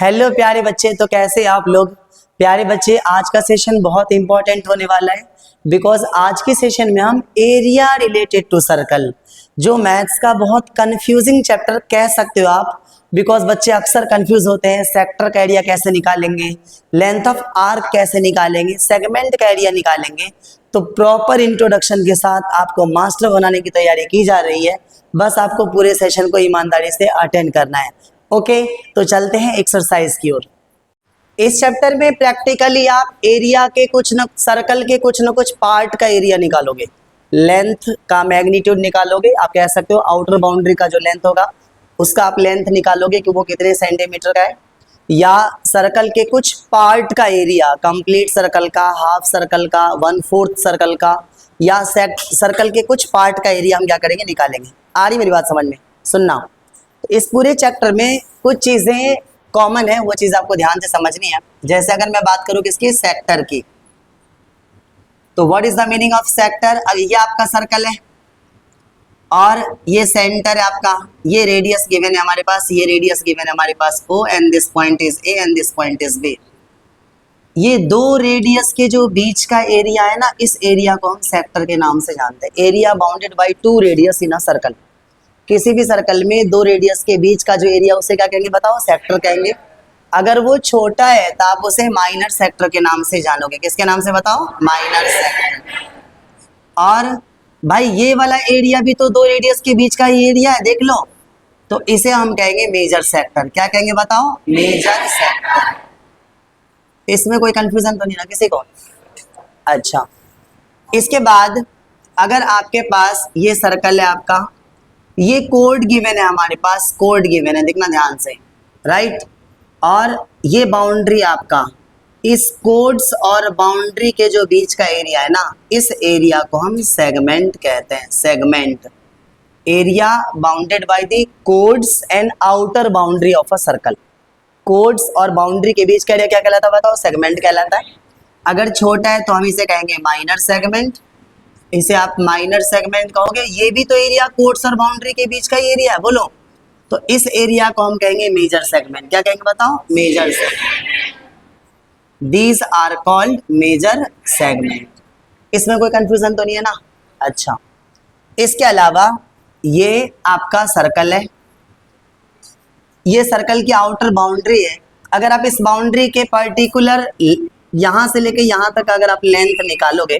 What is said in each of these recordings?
Hello प्यारे बच्चे, तो कैसे आप लोग। प्यारे बच्चे, आज का सेशन बहुत इंपॉर्टेंट होने वाला है बिकॉज आज के सेशन में हम एरिया रिलेटेड टू सर्कल, जो मैथ्स का बहुत कंफ्यूजिंग चैप्टर कह सकते हो आप, बिकॉज बच्चे अक्सर कंफ्यूज होते हैं। सेक्टर का एरिया कैसे निकालेंगे, लेंथ ऑफ आर्क कैसे निकालेंगे, सेगमेंट का एरिया निकालेंगे। तो प्रॉपर इंट्रोडक्शन के साथ आपको मास्टर बनाने की तैयारी की जा रही है। बस आपको पूरे सेशन को ईमानदारी से अटेंड करना है। ओके, तो चलते हैं एक्सरसाइज की ओर। इस चैप्टर में प्रैक्टिकली आप एरिया के सर्कल के कुछ न कुछ पार्ट का एरिया निकालोगे, लेंथ का मैग्नीट्यूड निकालोगे। आप कह सकते हो आउटर बाउंड्री का जो लेंथ होगा उसका आप लेंथ निकालोगे कि वो कितने सेंटीमीटर का है, या सर्कल के कुछ पार्ट का एरिया, कंप्लीट सर्कल का, हाफ सर्कल का, 1/4 सर्कल का, या सर्कल के कुछ पार्ट का एरिया हम क्या करेंगे, निकालेंगे। आ रही मेरी बात समझ में? सुनना, तो इस पूरे चैप्टर में कुछ चीज़ें कॉमन है, वो चीज़ आपको ध्यान से समझनी है। जैसे अगर मैं बात करूँ किसकी, सेक्टर की, तो what is the meaning of sector. अब ये आपका सर्कल है और ये सेंटर है आपका, ये रेडियस गिवन है हमारे पास, ये रेडियस गिवन है हमारे पास O and this point is A and this point is B। ये दो रेडियस के जो बीच का एरिया है ना, इस एरिया को हम सेक्टर के नाम से जानते हैं। Area bounded by 2 radius in a circle. किसी भी सर्कल में 2 रेडियस के बीच का जो एरिया, उसे क्या कहेंगे बताओ, सेक्टर कहेंगे। अगर वो छोटा है तो आप उसे माइनर सेक्टर के नाम से जानोगे। किसके नाम से बताओ, माइनर सेक्टर। और भाई ये वाला एरिया भी तो 2 रेडियस के बीच का ही एरिया है, देख लो, तो इसे हम कहेंगे मेजर सेक्टर। क्या कहेंगे बताओ, मेजर सेक्टर। इसमें कोई कंफ्यूजन तो नहीं ना किसी को? अच्छा, इसके बाद अगर आपके पास ये सर्कल है आपका, ये कोड गिवन है हमारे पास, कोड गिवन है, देखना ध्यान से, राइट। और ये बाउंड्री आपका, इस कोड्स और बाउंड्री के जो बीच का एरिया है ना, इस एरिया को हम सेगमेंट कहते हैं। Segment, area bounded by the codes and outer boundary of a circle. Codes और बाउंड्री के बीच का एरिया क्या कहलाता है बताओ, सेगमेंट कहलाता है। अगर छोटा है तो हम इसे कहेंगे माइनर सेगमेंट, इसे आप माइनर सेगमेंट कहोगे। ये भी तो एरिया कोड्स और बाउंड्री के बीच का ही एरिया है, बोलो, तो इस एरिया को हम कहेंगे मेजर सेगमेंट। क्या कहेंगे बताओ, major segment. These are called major segment. इसमें कोई कंफ्यूजन तो नहीं है ना? अच्छा, इसके अलावा ये आपका सर्कल है, ये सर्कल की आउटर बाउंड्री है। अगर आप इस बाउंड्री के पर्टिकुलर यहां से लेके यहां तक अगर आप लेंथ निकालोगे,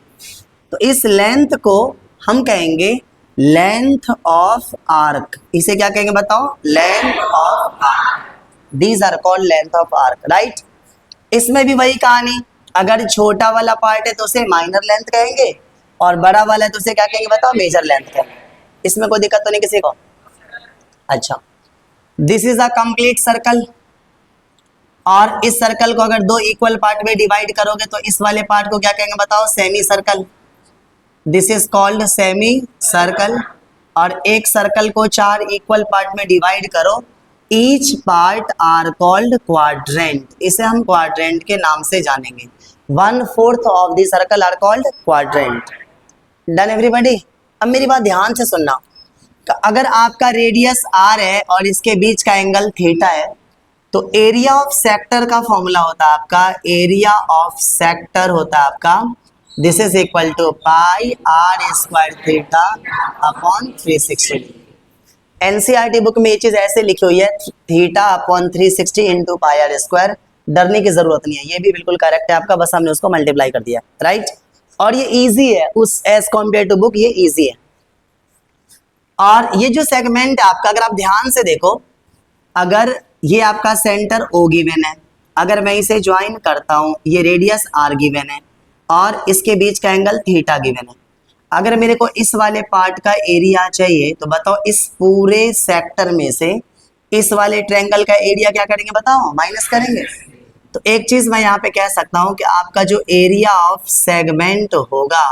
तो इस लेंथ को हम कहेंगे लेंथ ऑफ आर्क। इसे क्या कहेंगे बताओ, length of arc. These are called length of arc, right. इसमें भी वही कहानी, अगर छोटा वाला पार्ट है तो उसे माइनर लेंथ कहेंगे, और बड़ा वाला है तो उसे क्या कहेंगे बताओ, मेजर लेंथ कहेंगे। इसमें कोई दिक्कत तो नहीं किसी को? अच्छा, this is a complete circle, और इस सर्कल को अगर 2 इक्वल पार्ट में डिवाइड करोगे तो इस वाले पार्ट को क्या कहेंगे बताओ, semi circle. This is called semi circle. और एक सर्कल को 4 इक्वल पार्ट में डिवाइड करो, each part are called quadrant. इसे हम क्वाड्रेंट के नाम से जानेंगे। 1/4 of the circle are called quadrant. Done everybody? अब मेरी बात ध्यान से सुनना, अगर आपका रेडियस r है और इसके बीच का एंगल थीटा है, तो एरिया ऑफ सेक्टर का फॉर्मूला होता है आपका, एरिया ऑफ सेक्टर होता है आपका, this is equal to pi r square theta upon 360। NCERT book में ये चीज ऐसे लिखी हुई है, theta upon 360 into pi r square. डरने की जरूरत नहीं है, ये भी बिल्कुल करेक्ट है आपका, बस हमने उसको मल्टीप्लाई कर दिया, राइट। और ये इजी है, उस एज कॉम्पेयर टू बुक ये इजी है। और ये जो सेगमेंट है आपका, अगर आप ध्यान से देखो, अगर ये आपका सेंटर O गिवन है, अगर मैं इसे ज्वाइन करता हूं, ये रेडियस R गिवन है और इसके बीच का एंगल थीटा गिवन है। अगर मेरे को इस वाले पार्ट का एरिया चाहिए, तो बताओ इस पूरे सेक्टर में से इस वाले ट्रायंगल का एरिया क्या करेंगे बताओ, माइनस करेंगे। तो एक चीज मैं यहाँ पे कह सकता हूँ कि आपका जो एरिया ऑफ सेगमेंट होगा,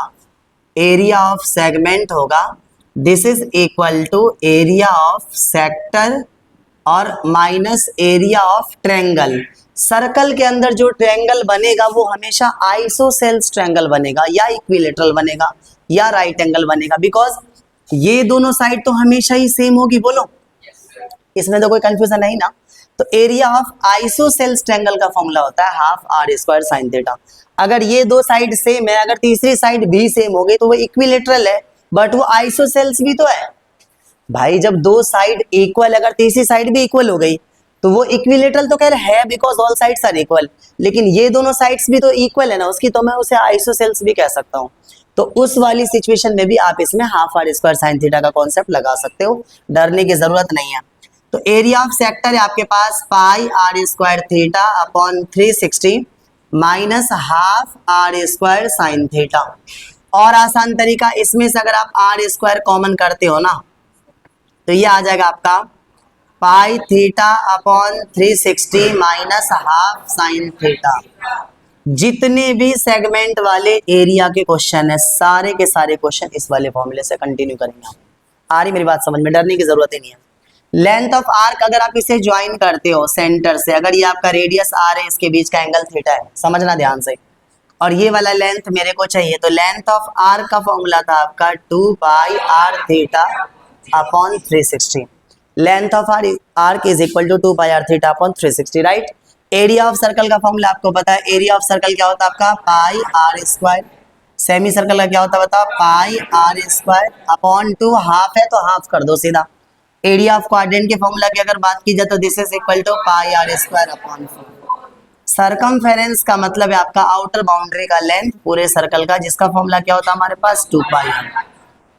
एरिया ऑफ सेगमेंट होगा, this is equal to area of sector और minus area of triangle. Circle के अंदर जो ट्रायंगल बनेगा वो हमेशा आइसोसेल्स ट्रायंगल बनेगा, या इक्विलेटरल बनेगा, या राइट एंगल बनेगा, बिकॉज ये दोनों साइड तो हमेशा ही सेम होगी, बोलो, इसमें तो कोई कंफ्यूजन नहीं ना। तो एरिया ऑफ आइसोसेल्स ट्रायंगल का फॉर्मूला होता है half r square sine theta. अगर ये दो साइड सेम है, अगर तीसरी साइड भी सेम हो गई तो वो इक्विलेटरल है, बट वो आइसोसेल्स भी तो है भाई। जब दो साइड इक्वल, अगर तीसरी साइड भी इक्वल हो गई तो वो इक्विलेटरल तो खैर है, because all sides are equal, लेकिन ये दोनों साइड्स भी तो इक्वल है ना उसकी, तो मैं उसे आइसोसेल्स भी कह सकता हूँ। तो उस वाली सिचुएशन में भी आप इसमें half r square sine theta का कॉन्सेप्ट लगा सकते हो, डरने की जरूरत नहीं है। तो एरिया ऑफ सेक्टर है आपके पास pi r square theta upon 360 minus half r square sine theta. और आसान तरीका, इसमें से अगर आप आर स्क्वायर कॉमन करते हो ना तो ये आ जाएगा आपका pi theta upon 360 minus half sine theta. जितने भी सेगमेंट वाले एरिया के क्वेश्चन है, सारे के सारे क्वेश्चन इस वाले फॉर्मूले से कंटिन्यू करेंगे आप। आ रही मेरी बात समझ में, डरने की जरूरत ही नहीं है। लेंथ ऑफ आर्क अगर आप इसे ज्वाइन करते हो सेंटर से, अगर ये आपका रेडियस आर है, इसके बीच का एंगल थीटा है, समझना ध्यान से, और ये वाला लेंथ मेरे को चाहिए, तो लेंथ ऑफ आर्क का फॉर्मूला था आपका 2 pi r theta upon 360। Length of arc is equal to 2 pi r theta upon 360, right. Area of circle का फॉर्मूला आपको पता है, एरिया ऑफ सर्कल क्या होता है आपका pi r square. Semi circle का क्या होता है बताओ, pi r square upon 2, half है तो हाफ कर दो सीधा। एरिया ऑफ क्वाड्रेंट के फॉर्मूला की अगर बात की जाए तो this is equal to pi r square upon 4। Circumference का मतलब है आपका आउटर बाउंड्री का लेंथ पूरे सर्कल का, जिसका फॉर्मूला क्या होता है हमारे पास 2 पाई आर।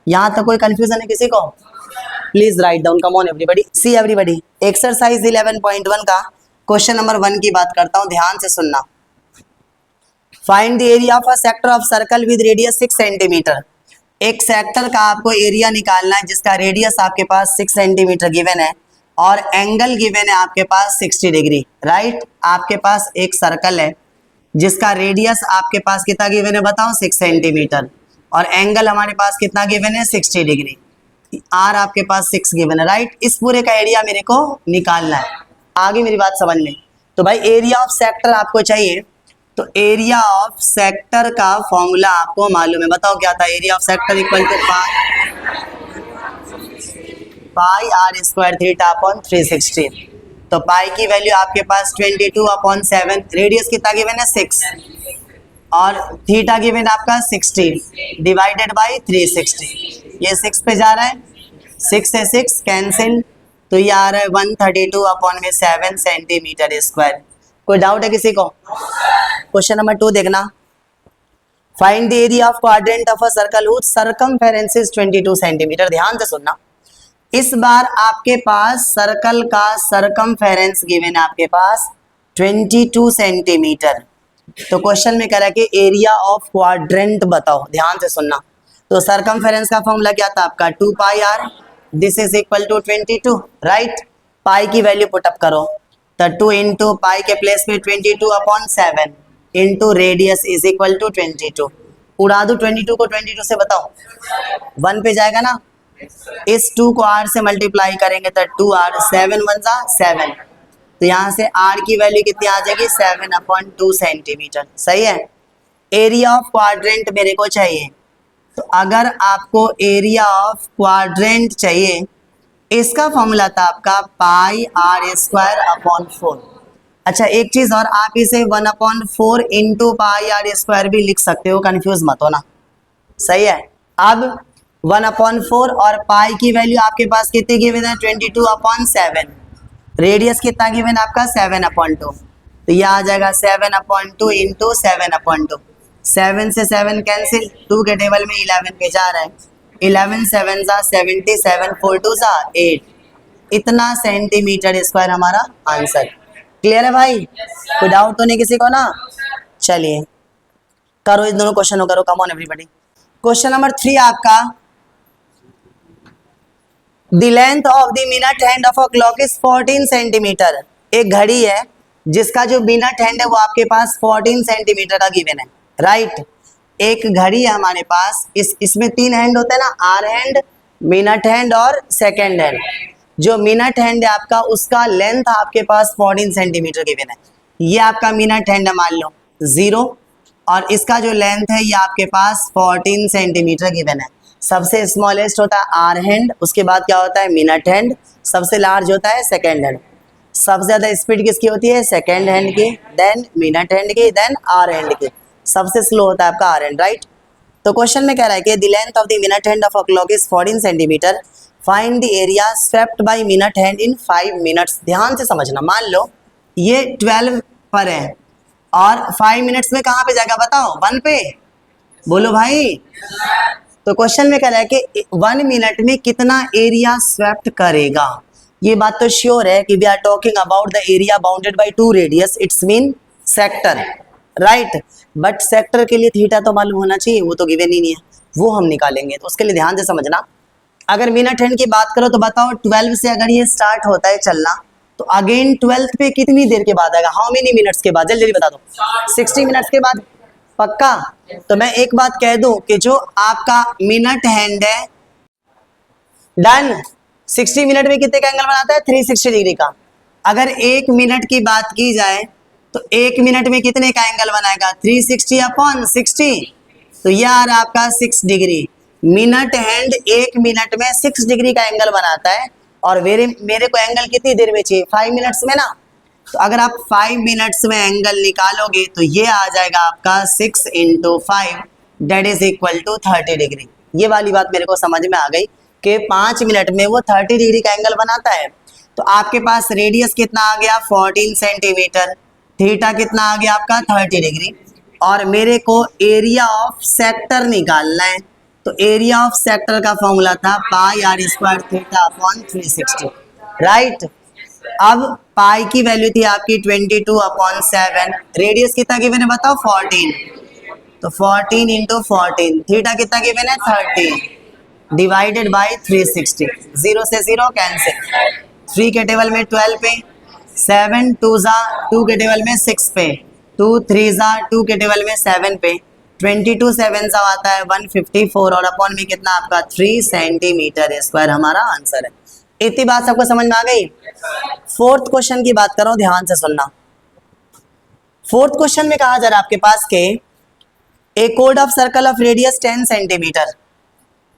यहाँ तक कोई कंफ्यूजन है किसी को? Please write down, come on everybody, see everybody. Exercise 11.1 का क्वेश्चन नंबर 1 की बात करता हूँ, ध्यान से सुनना। Find the area of a sector of circle with radius 6 centimetre. एक सेक्टर का आपको एरिया निकालना है जिसका रेडियस आपके पास 6 सेंटीमीटर गिवन है और एंगल गिवन है आपके पास 60 डिग्री, राइट। आपके पास एक सर्कल है जिसका रेडियस आपके पास कितना गिवन है बताओ, 6 सेंटीमीटर, और एंगल हमारे पास कितना गिवन है, 60 डिग्री। आर आपके पास 6 गिवन है, राइट। इस पूरे का एरिया मेरे को निकालना है। आगे मेरी बात समझ में, तो भाई एरिया ऑफ सेक्टर आपको चाहिए, तो एरिया ऑफ सेक्टर का फॉर्मूला आपको मालूम है, बताओ क्या था, area of sector equal to pi r square theta upon 360। तो पाई की वैल्यू आपके पास 22 अपॉन 7, रेडियस कितना गिवन है 6, और थीटा गिवन आपका 60 डिवाइडेड बाई 360। ये 6 पे जा रहा है, 6 से 6 कैंसिल, तो ये आ रहा है 132 अपॉन में 7 सेंटीमीटर स्क्वायर। कोई डाउट है किसी को? क्वेश्चन नंबर 2 देखना। Find the area of quadrant of a circle which circumference is 22 centimetre. ध्यान से सुनना, इस बार आपके पास सर्कल का सरकमफेरेंस गिवन है आपके पास 22 सेंटीमीटर। तो क्वेश्चन में कह रहा है कि एरिया ऑफ क्वाड्रेंट बताओ, ध्यान से सुनना। तो सरकमफेरेंस का फॉर्मूला क्या था आपका 2 pi r, this is equal to 22, right. Pi की वैल्यू पुटअप करो, तो 2 इंटू पाई के प्लेस में 22 upon 7 into radius is equal to 22। उड़ा दो 22 को 22 से, बताओ 1 पे जाएगा ना। इस 2 को r से मल्टीप्लाई करेंगे तो 2r, 7 1 जा 7, तो यहाँ से r की वैल्यू कितनी आ जाएगी 7 अपॉन 2 सेंटीमीटर, सही है। एरिया ऑफ क्वाड्रेंट मेरे को चाहिए, तो अगर आपको एरिया ऑफ क्वाड्रेंट चाहिए, इसका फॉर्मूला था आपका पाई आर स्क्वायर अपॉन 4। अच्छा एक चीज और, आप इसे 1/4 इंटू पाई आर स्क्वायर भी लिख सकते हो, कंफ्यूज मत होना, सही है। अब 1/4 और पाई की वैल्यू आपके पास कितनी गिवन है 22/7, रेडियस कितना गिवन है आपका 7/2, तो ये आ जाएगा 7/2 इंटू 7/2। 7 से 7 कैंसिल, 2 के टेबल में 11 पे जा रहा है, 11 7 जा 77, 4 2 जा 8, इतना सेंटीमीटर स्क्वायर हमारा आंसर। क्लियर है भाई? कोई डाउट तो नहीं किसी को ना? चलिए करो इन दोनों क्वेश्चन करो, कम ऑन एवरीबॉडी। क्वेश्चन नंबर 3 आपका, the length of the minute hand of a clock is 14 centimetre. एक घड़ी है जिसका जो मिनट हैंड है वो आपके पास 14 सेंटीमीटर का गिवन है, राइट। एक घड़ी है हमारे पास, इसमें 3 हैंड होते हैं ना, आर हैंड, मिनट हैंड और सेकेंड हैंड। जो मिनट हैंड है आपका, उसका लेंथ आपके पास 14 सेंटीमीटर गिवन है। ये आपका मिनट हैंड है मान लो 0, और इसका जो लेंथ है ये आपके पास 14 सेंटीमीटर गिवन है। सबसे स्मॉलेस्ट होता है आर हैंड, उसके बाद क्या होता है मिनट हैंड, सबसे लार्ज होता है सेकेंड हैंड। सबसे ज्यादा स्पीड किसकी होती है? सेकेंड हैंड की, देन मिनट हैंड की, देन आवर हैंड की। सबसे स्लो होता है आपका आवर हैंड, राइट। तो क्वेश्चन में कह रहा है कि the length of the minute hand of a clock is 14 centimetre, find the area swept by minute hand in 5 minutes. ध्यान से समझना, मान लो ये 12 पर है और 5 मिनट्स में कहाँ पे जाएगा बताओ? 1 पे। बोलो भाई। तो क्वेश्चन में कह रहा है कि 1 मिनट में कितना एरिया स्वेप्ट करेगा। ये बात तो श्योर है कि we are talking about the area bounded by 2 radius, it's mean sector, right. But sector के लिए थीटा तो मालूम होना चाहिए, वो तो गिवन ही नहीं है, वो हम निकालेंगे। तो उसके लिए ध्यान से समझना। अगर मिनट हैंड की बात करो तो बताओ 12 से अगर ये स्टार्ट होता है चलना तो अगेन 12th पे कितनी देर के बाद आएगा? हाउ मेनी मिनट्स के बाद? जल्दी जल्दी बता दो। 60 मिनट्स के बाद। पक्का? तो मैं एक बात कह दूं कि जो आपका मिनट हैंड है, डन, 60 मिनट में कितने का एंगल बनाता है? 360 डिग्री का। अगर 1 मिनट की बात की जाए तो 1 मिनट में कितने का एंगल बनाएगा? 360 अपॉन 60, तो यह आ रहा आपका 6 डिग्री। मिनट हैंड 1 मिनट में 6 डिग्री का एंगल बनाता है और मेरे को एंगल कितनी देर में चाहिए? 5 मिनट्स में ना। तो अगर आप 5 मिनट्स में एंगल निकालोगे तो ये आ जाएगा आपका 6 × 5 that is equal to 30 degree. ये वाली बात मेरे को समझ में आ गई कि 5 मिनट में वो 30 डिग्री का एंगल बनाता है। तो आपके पास रेडियस कितना आ गया? 14 सेंटीमीटर। थीटा कितना आ गया आपका? 30 डिग्री। और मेरे को एरिया ऑफ सेक्टर निकालना है। तो एरिया ऑफ सेक्टर का फॉर्मूला था पाई r square theta upon 360, right. अब पाई की वैल्यू थी आपकी 22 अपॉन 7। रेडियस कितना गिवन है बताओ? 14। तो 14 × 14। थीटा कितना गिवन है? 30 डिवाइडेड बाई 360। 0 से 0 कैंसिल। 3 के टेबल में 12 पे, 7 2 2 के टेबल में 6 पे, 2 3 2 के टेबल में 7 पे, 22 7 आता है 154 और अपॉन में कितना आपका 3 सेंटीमीटर स्क्वायर हमारा आंसर है। इतनी बात सबको समझ में आ गई? 4th क्वेश्चन की बात करो, ध्यान से सुनना। 4th क्वेश्चन में कहा जा रहा है आपके पास के ए कोड of circle of radius 10 centimetre.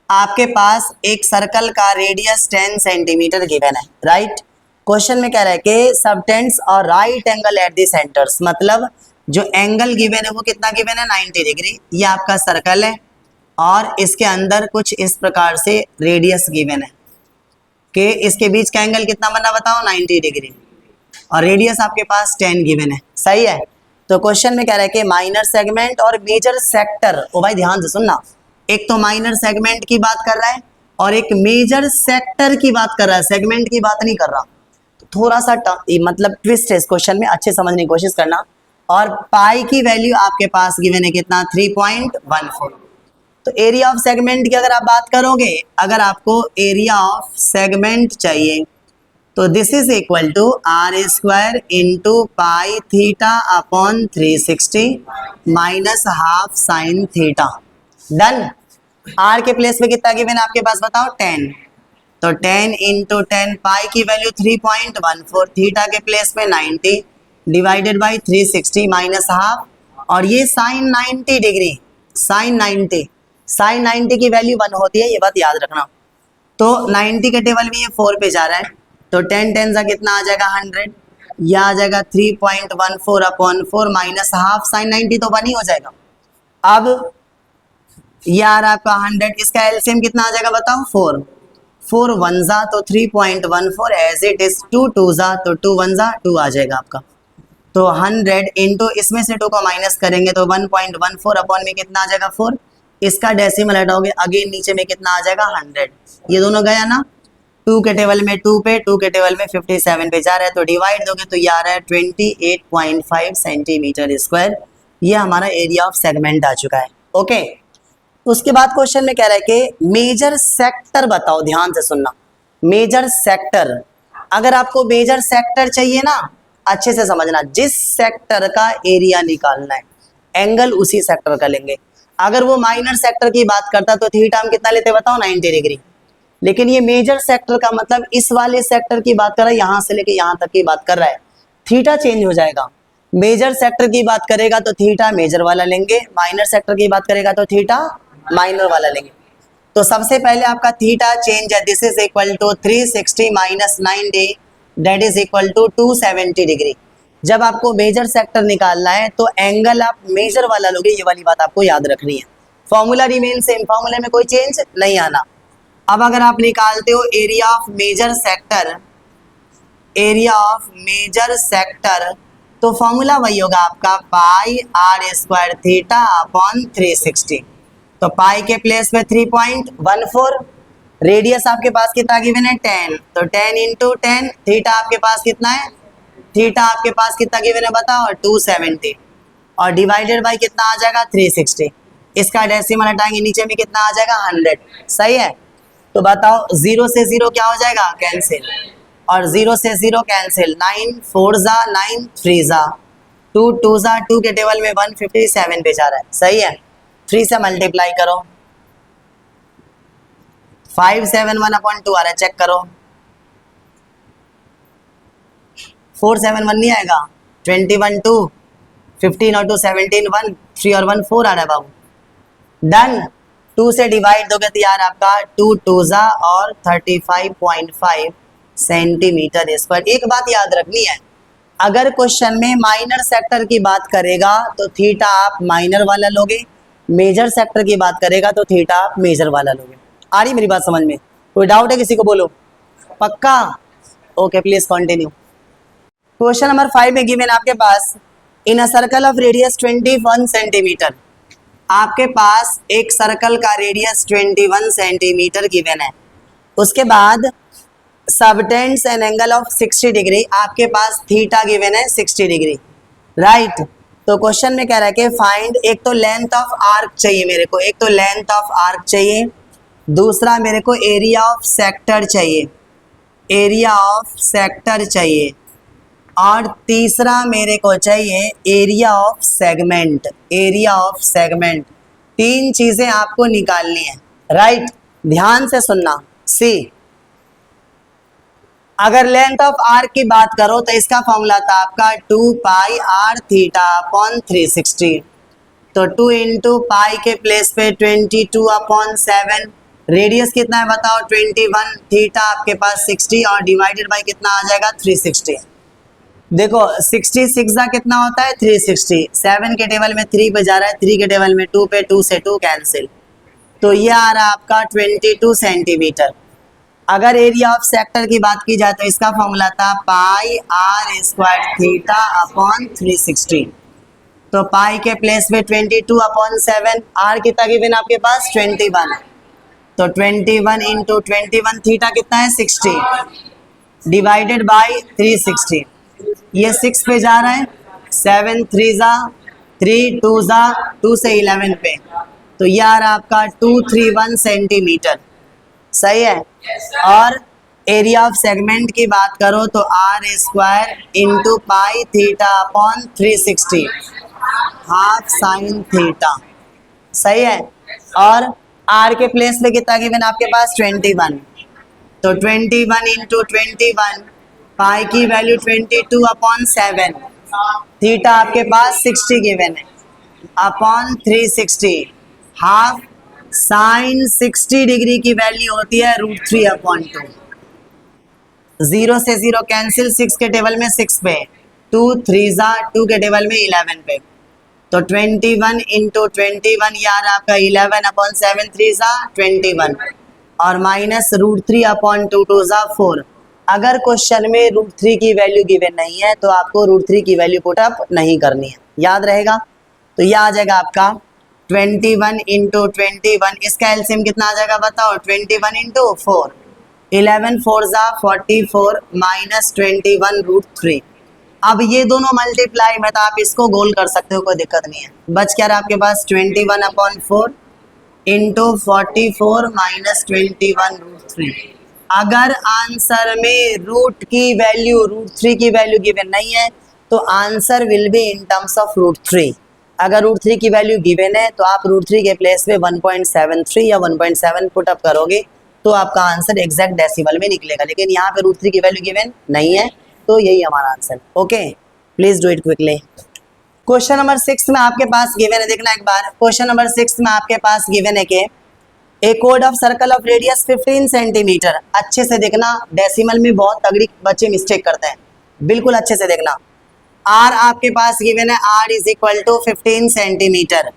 आपके पास एक सर्कल का रेडियस 10 सेंटीमीटर गिवन है, राइट। क्वेश्चन में कह रहा है कि सबटेंड्स और right angle at the centres, मतलब जो एंगल गिवन है वो कितना गिवन है? 90 डिग्री। ये आपका सर्कल है और इसके अंदर कुछ इस प्रकार से रेडियस गिवन है कि इसके बीच का एंगल कितना बना बताओ? 90 डिग्री। और रेडियस आपके पास 10 गिवन है, सही है। तो क्वेश्चन में कह रहा है कि माइनर सेगमेंट और मेजर सेक्टर। ओ भाई ध्यान से सुनना, एक तो माइनर सेगमेंट की बात कर रहा है और एक मेजर सेक्टर की बात कर रहा है, सेगमेंट की बात नहीं कर रहा। तो थोड़ा सा मतलब ट्विस्ट है इस क्वेश्चन में, अच्छे समझने की कोशिश करना। और पाई की वैल्यू आपके पास गिवन है कितना? 3.14। तो एरिया ऑफ सेगमेंट की अगर आप बात करोगे, अगर आपको एरिया ऑफ सेगमेंट चाहिए तो this is equal to r square into pi theta upon 360 minus half sine theta. Done. r के प्लेस में कितना गिवन है आपके पास बताओ? 10। तो 10 × 10, पाई की वैल्यू 3.14, थीटा के प्लेस में 90 डिवाइडेड बाई 360 माइनस हाफ, और ये साइन 90 डिग्री, साइन 90 की वैल्यू 1 होती है, ये बात याद रखना। तो 90 के टेबल में ये 4 पे जा रहा है, तो 10 10 सा कितना आ जाएगा? 100। यह आ जाएगा 3.14 अपॉन 4 माइनस हाफ साइन 90, तो 1 ही हो जाएगा। अब यह आ रहा है आपका 100, इसका एलसीएम कितना आ जाएगा बताओ? 4 4 1 जा तो 3.14 एज इट इज, 2 2 जा तो 2 1 जा 2 आ जाएगा आपका। तो 100 इंटू इसमें से 2 को माइनस करेंगे तो 1.14 अपॉन में कितना आ जाएगा? 4। इसका डेसिमल हटाओगे अगेन नीचे में कितना आ जाएगा? 100। ये दोनों गया ना, 2 के टेबल में 2 पे, 2 के टेबल में 57 पे जा रहा है, तो डिवाइड दोगे तो ये आ रहा है 28.5 सेंटीमीटर स्क्वायर। ये हमारा एरिया ऑफ सेगमेंट आ चुका है, ओके। उसके बाद क्वेश्चन में कह रहा है कि मेजर सेक्टर बताओ, ध्यान से सुनना। मेजर सेक्टर, अगर आपको मेजर सेक्टर चाहिए ना, अच्छे से समझना, जिस सेक्टर का एरिया निकालना है एंगल उसी सेक्टर का लेंगे। अगर वो माइनर सेक्टर की बात करता तो थीटा हम कितना लेते बताओ? 90 डिग्री। लेकिन ये मेजर सेक्टर का मतलब इस वाले सेक्टर की बात कर रहा है, यहाँ से लेके यहाँ तक की बात कर रहा है, थीटा चेंज हो जाएगा। मेजर सेक्टर की बात करेगा तो थीटा मेजर वाला लेंगे, माइनर सेक्टर की बात करेगा तो थीटा माइनर वाला लेंगे। तो सबसे पहले आपका थीटा चेंज है, this is equal to 360 minus 90 that is equal to 270 degree. जब आपको मेजर सेक्टर निकालना है तो एंगल आप मेजर वाला लोगे, ये वाली बात आपको याद रखनी है। फॉर्मूला रिमेन सेम, फॉर्मूले में कोई चेंज नहीं आना। अब अगर आप निकालते हो area of major sector, area of major sector, तो फॉर्मूला वही होगा आपका pi r square theta upon 360। तो पाई के प्लेस में 3.14, रेडियस आपके पास कितना गिवन है 10, तो 10 इंटू 10, थीटा आपके पास कितना है, थीटा आपके पास कितना गिवन है बताओ 270, और डिवाइडेड बाय कितना आ जाएगा 360। इसका डेसिमल हटाएंगे नीचे में कितना आ जाएगा 100। सही है, तो बताओ 0 से 0 क्या हो जाएगा कैंसिल, और 0 से 0 कैंसिल, 9 4 जा 9 3 जा 2 2 जा 2 के टेबल में 157 पे जा रहा है। सही है, 3 से मल्टीप्लाई करो, 571 अपॉन 2 आ रहा है, चेक करो, 471 नहीं आएगा, 21 2, 15 और 2 17, 1 3 और 1 4 आ रहा है बाबू। डन, 2 से डिवाइड दोगे तो यार आपका 2 2 जा और 35.5 सेंटीमीटर स्क्वायर। एक बात याद रखनी है, अगर क्वेश्चन में माइनर सेक्टर की बात करेगा तो थीटा आप माइनर वाला लोगे, मेजर सेक्टर की बात करेगा तो थीटा आप मेजर वाला लोगे। आ रही मेरी बात समझ में? कोई डाउट है किसी को? बोलो पक्का? Okay, please continue. Question number 5 में गिवन आपके पास in a circle of radius 21 centimetre, आपके पास एक सर्कल का रेडियस 21 सेंटीमीटर गिवन है। उसके बाद subtends an angle of 60 degree, आपके पास थीटा गिवन है 60 डिग्री, राइट। तो क्वेश्चन में कह रहा है कि फाइंड, एक तो लेंथ ऑफ आर्क चाहिए मेरे को, एक तो लेंथ ऑफ आर्क चाहिए, दूसरा मेरे को एरिया ऑफ सेक्टर चाहिए, एरिया ऑफ सेक्टर चाहिए, और तीसरा मेरे को चाहिए area of segment, area of segment. 3 चीजें आपको निकालनी है, राइट। ध्यान से सुनना। सी, अगर लेंथ ऑफ आर्क की बात करो तो इसका फॉर्मूला था आपका 2 पाई आर थीटा अपॉन 360। तो 2 इंटू पाई के प्लेस पे 22 अपॉन 7, रेडियस कितना है बताओ 21, थीटा आपके पास 60 और डिवाइडेड बाय कितना आ जाएगा 360। देखो 66 जा कितना होता है 360, 7 के टेबल में 3 पे जा रहा है, 3 के टेबल में 2 पे, 2 से 2 कैंसिल, तो ये आ रहा है आपका 22 सेंटीमीटर। अगर एरिया ऑफ सेक्टर की बात की जाए तो इसका फॉर्मूला था पाई आर स्क्वायर थीटा अपॉन 360। तो पाई के प्लेस में 22 अपॉन 7, आर कितना गिवन आपके पास 21, तो 21 इंटू 21, थीटा कितना है 60, डिवाइडेड बाय 360। ये 6 पे जा रहा है, 7 3 जा 3, 2 जा 2 से 11 पे, तो ये आ रहा आपका 231 सेंटीमीटर। सही है। और एरिया ऑफ सेगमेंट की बात करो तो r square into pi theta upon 360, half sine theta. सही है। और आर के प्लेस पे कितना गिवन आपके पास 21, तो 21 इंटू 21, पाई की वैल्यू 22 अपॉन 7, थीटा आपके पास 60 गिवन है अपॉन 360, हाफ साइन 60 डिग्री की वैल्यू होती है √3 अपॉन 2। 0 से 0 कैंसिल, 6 के टेबल में 6 पे, 2 3 जा 2 के टेबल में 11 पे, तो 21 इंटू 21 यार आपका 11 अपॉन 7 3 जा 21, और माइनस √3 अपॉन 2 2 जा 4। अगर क्वेश्चन में √3 की वैल्यू गिवन नहीं है तो आपको √3 की वैल्यू पुट अप नहीं करनी है, याद रहेगा। तो यह आ जाएगा आपका 21 इंटू 21, इसका एलसीएम कितना आ जाएगा बताओ 21 इंटू 4, 11 4 जा 44 माइनस 21 √3। अब ये दोनों मल्टीप्लाई में तो आप इसको गोल कर सकते हो, कोई दिक्कत नहीं है। बच क्या रहा आपके पास 21 अपॉन 4 इंटू 44 माइनस 21 √3। अगर आंसर में रूट की वैल्यू √3 की वैल्यू गिवन नहीं है तो answer will be in terms of √3। अगर √3 की वैल्यू गिवन है तो आप √3 के प्लेस पे 1.73 या 1.7 पुट अप करोगे तो आपका आंसर एग्जैक्ट डेसिमल में निकलेगा, लेकिन यहाँ पे √3 की वैल्यू गिवन नहीं है तो यही हमारा answer. Okay, please do it quickly. Question number 6 में आपके पास गिवन है, देखना एक बार, क्वेश्चन नंबर 6 में आपके पास गिवन है कि ए कोड of circle of radius 15 centimetre. अच्छे से देखना, डेसिमल में बहुत तगड़ी बच्चे मिस्टेक करते हैं, बिल्कुल अच्छे से देखना। आर आपके पास गिवन है, r is equal to 15 centimetre.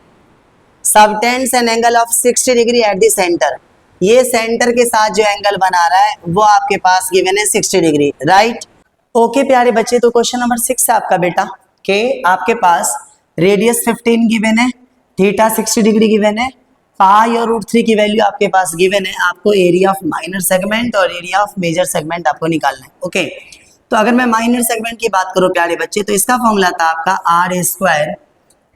Subtends an angle of 60 degree at the centre. ये सेंटर के साथ जो एंगल बना रहा है वो आपके पास गिवन है 60 डिग्री, राइट। ओके प्यारे बच्चे, तो क्वेश्चन नंबर 6 है आपका बेटा के आपके पास रेडियस 15 गिवन है, थीटा 60 डिग्री गिवन है, पाई और √3 की वैल्यू आपके पास गिवन है। आपको एरिया ऑफ माइनर सेगमेंट और एरिया ऑफ मेजर सेगमेंट आपको निकालना है। ओके, तो अगर मैं माइनर सेगमेंट की बात करूं प्यारे बच्चे, तो इसका फॉर्मूला था आपका r square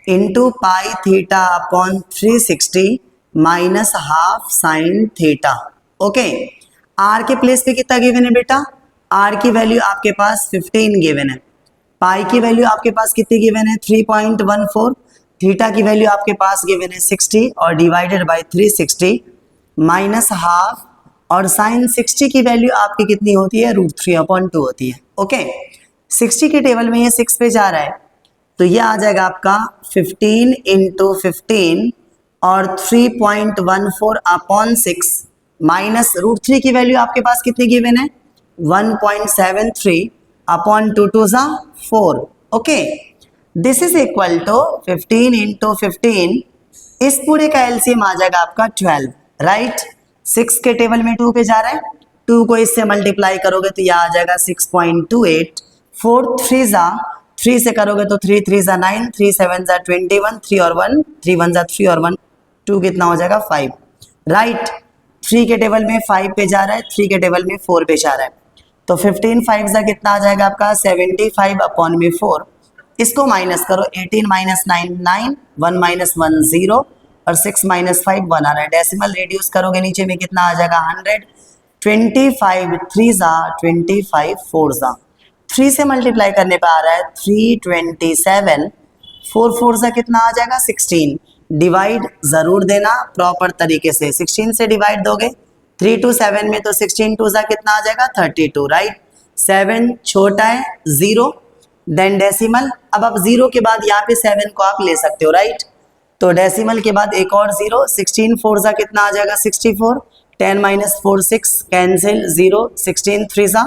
into pi theta upon 360 minus half sine theta. Okay, r के प्लेस पे कितना गिवन है बेटा, आर की वैल्यू आपके पास 15 गिवन है, पाई की वैल्यू आपके पास कितनी गिवन है 3.14, थीटा की वैल्यू आपके पास गिवन है 60 और डिवाइडेड बाय 360 माइनस हाफ, और साइन 60 की वैल्यू आपकी कितनी होती है √3/2 होती है। ओके, 60 के टेबल में ये 6 पे जा रहा है, तो ये आ जाएगा आपका 15 इंटू 15 और 3.14/6 माइनस √3 की वैल्यू आपके पास कितनी गिवन है 1.73/2 okay, this is equal to 15 into 15, इस पूरे का एलसीएम आ जाएगा आपका 12, राइट। 6 के टेबल में 2 पे जा रहा है, 2 को इससे मल्टीप्लाई करोगे तो यह आ जाएगा 6.28, 4 3 जा 3 से करोगे तो 3 3 जा 9, 3 7 जा 21, 3 और 1 3 1 जा 3 और 1 2 कितना हो जाएगा 5, राइट। 3 के टेबल में 5 पे जा रहा है, 3 के टेबल में 4 पे जा रहा है, तो 15 5 जा कितना आ जाएगा आपका 75/4। इसको माइनस करो, 18 माइनस 9 9, 1 माइनस 1 0 और 6 माइनस 5 1 आ रहा है। डेसिमल रिड्यूस करोगे नीचे में कितना आ जाएगा 100, 25 3 जा 25 4 जा, 3 से मल्टीप्लाई करने पे आ रहा है 327, 4 4 जा कितना आ जाएगा 16। डिवाइड जरूर देना प्रॉपर तरीके से, 16 से डिवाइड दोगे 3 to 7 में तो 16 2 जा कितना आ जाएगा 32, राइट। 7 छोटा है 0, देन डेसिमल। अब आप 0 के बाद यहाँ पे 7 को आप ले सकते हो, राइट। तो डेसिमल के बाद एक और 0, 16 4 जा कितना आ जाएगा 64, 10 माइनस 4 6 कैंसिल 0, 16 3 जा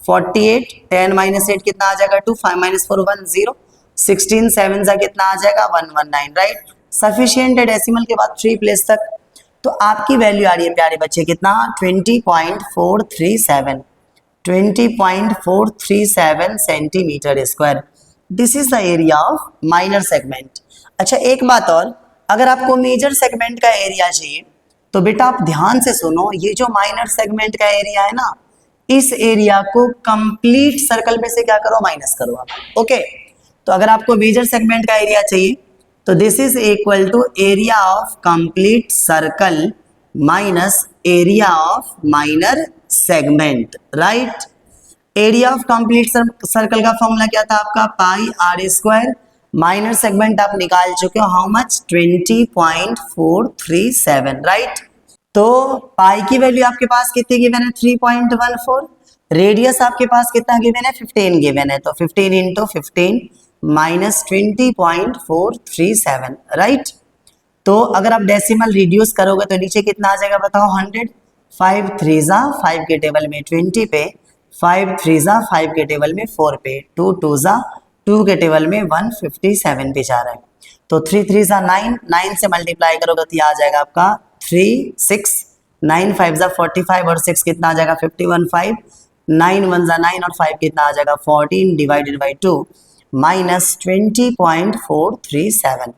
48, 10 माइनस 8 कितना आ जाएगा 2, 5 माइनस 4 1 0, 16 7 जा कितना आ जाएगा 119, राइट। सफिशिएंट है डेसिमल के बाद 3 प्लेस तक, तो आपकी वैल्यू आ रही है प्यारे बच्चे कितना 20.437, 20.437 centimetre square. This is the area of minor segment. अच्छा एक बात और, अगर आपको मेजर सेगमेंट का एरिया चाहिए तो बेटा आप ध्यान से सुनो, ये जो माइनर सेगमेंट का एरिया है ना, इस एरिया को कंप्लीट सर्कल में से क्या करो माइनस करो आप। ओके, तो अगर आपको मेजर सेगमेंट का एरिया चाहिए तो this is equal to area of complete circle minus area of minor segment, right. Area of complete circle का फॉर्मूला क्या था आपका pi r square, minor segment आप निकाल चुके हो हाउ मच 20.437, राइट। तो पाई की वैल्यू आपके पास कितनी गिवन है 3.14, रेडियस आपके पास कितना गिवन है 15 गिवन है, तो 15 इंटू 15 माइनस 20.437, राइट। तो अगर आप डेसिमल रिड्यूस करोगे तो नीचे कितना आ जाएगा बताओ 100, 5 3 जा 5 के टेबल में 20 पे, 5 3 जा 5 के टेबल में 4 पे, 2 2 जा 2 के टेबल में 157 पे जा रहा है, तो 3 3 जा 9, 9 से मल्टीप्लाई करोगे तो ये आ जाएगा आपका 3 6, 9 5 जा 45 और 6 कितना आ जाएगा 51 5, 9 1 जा 9 और 5 कितना आ जाएगा 14 डिवाइडेड बाई 2 माइनस 20.437,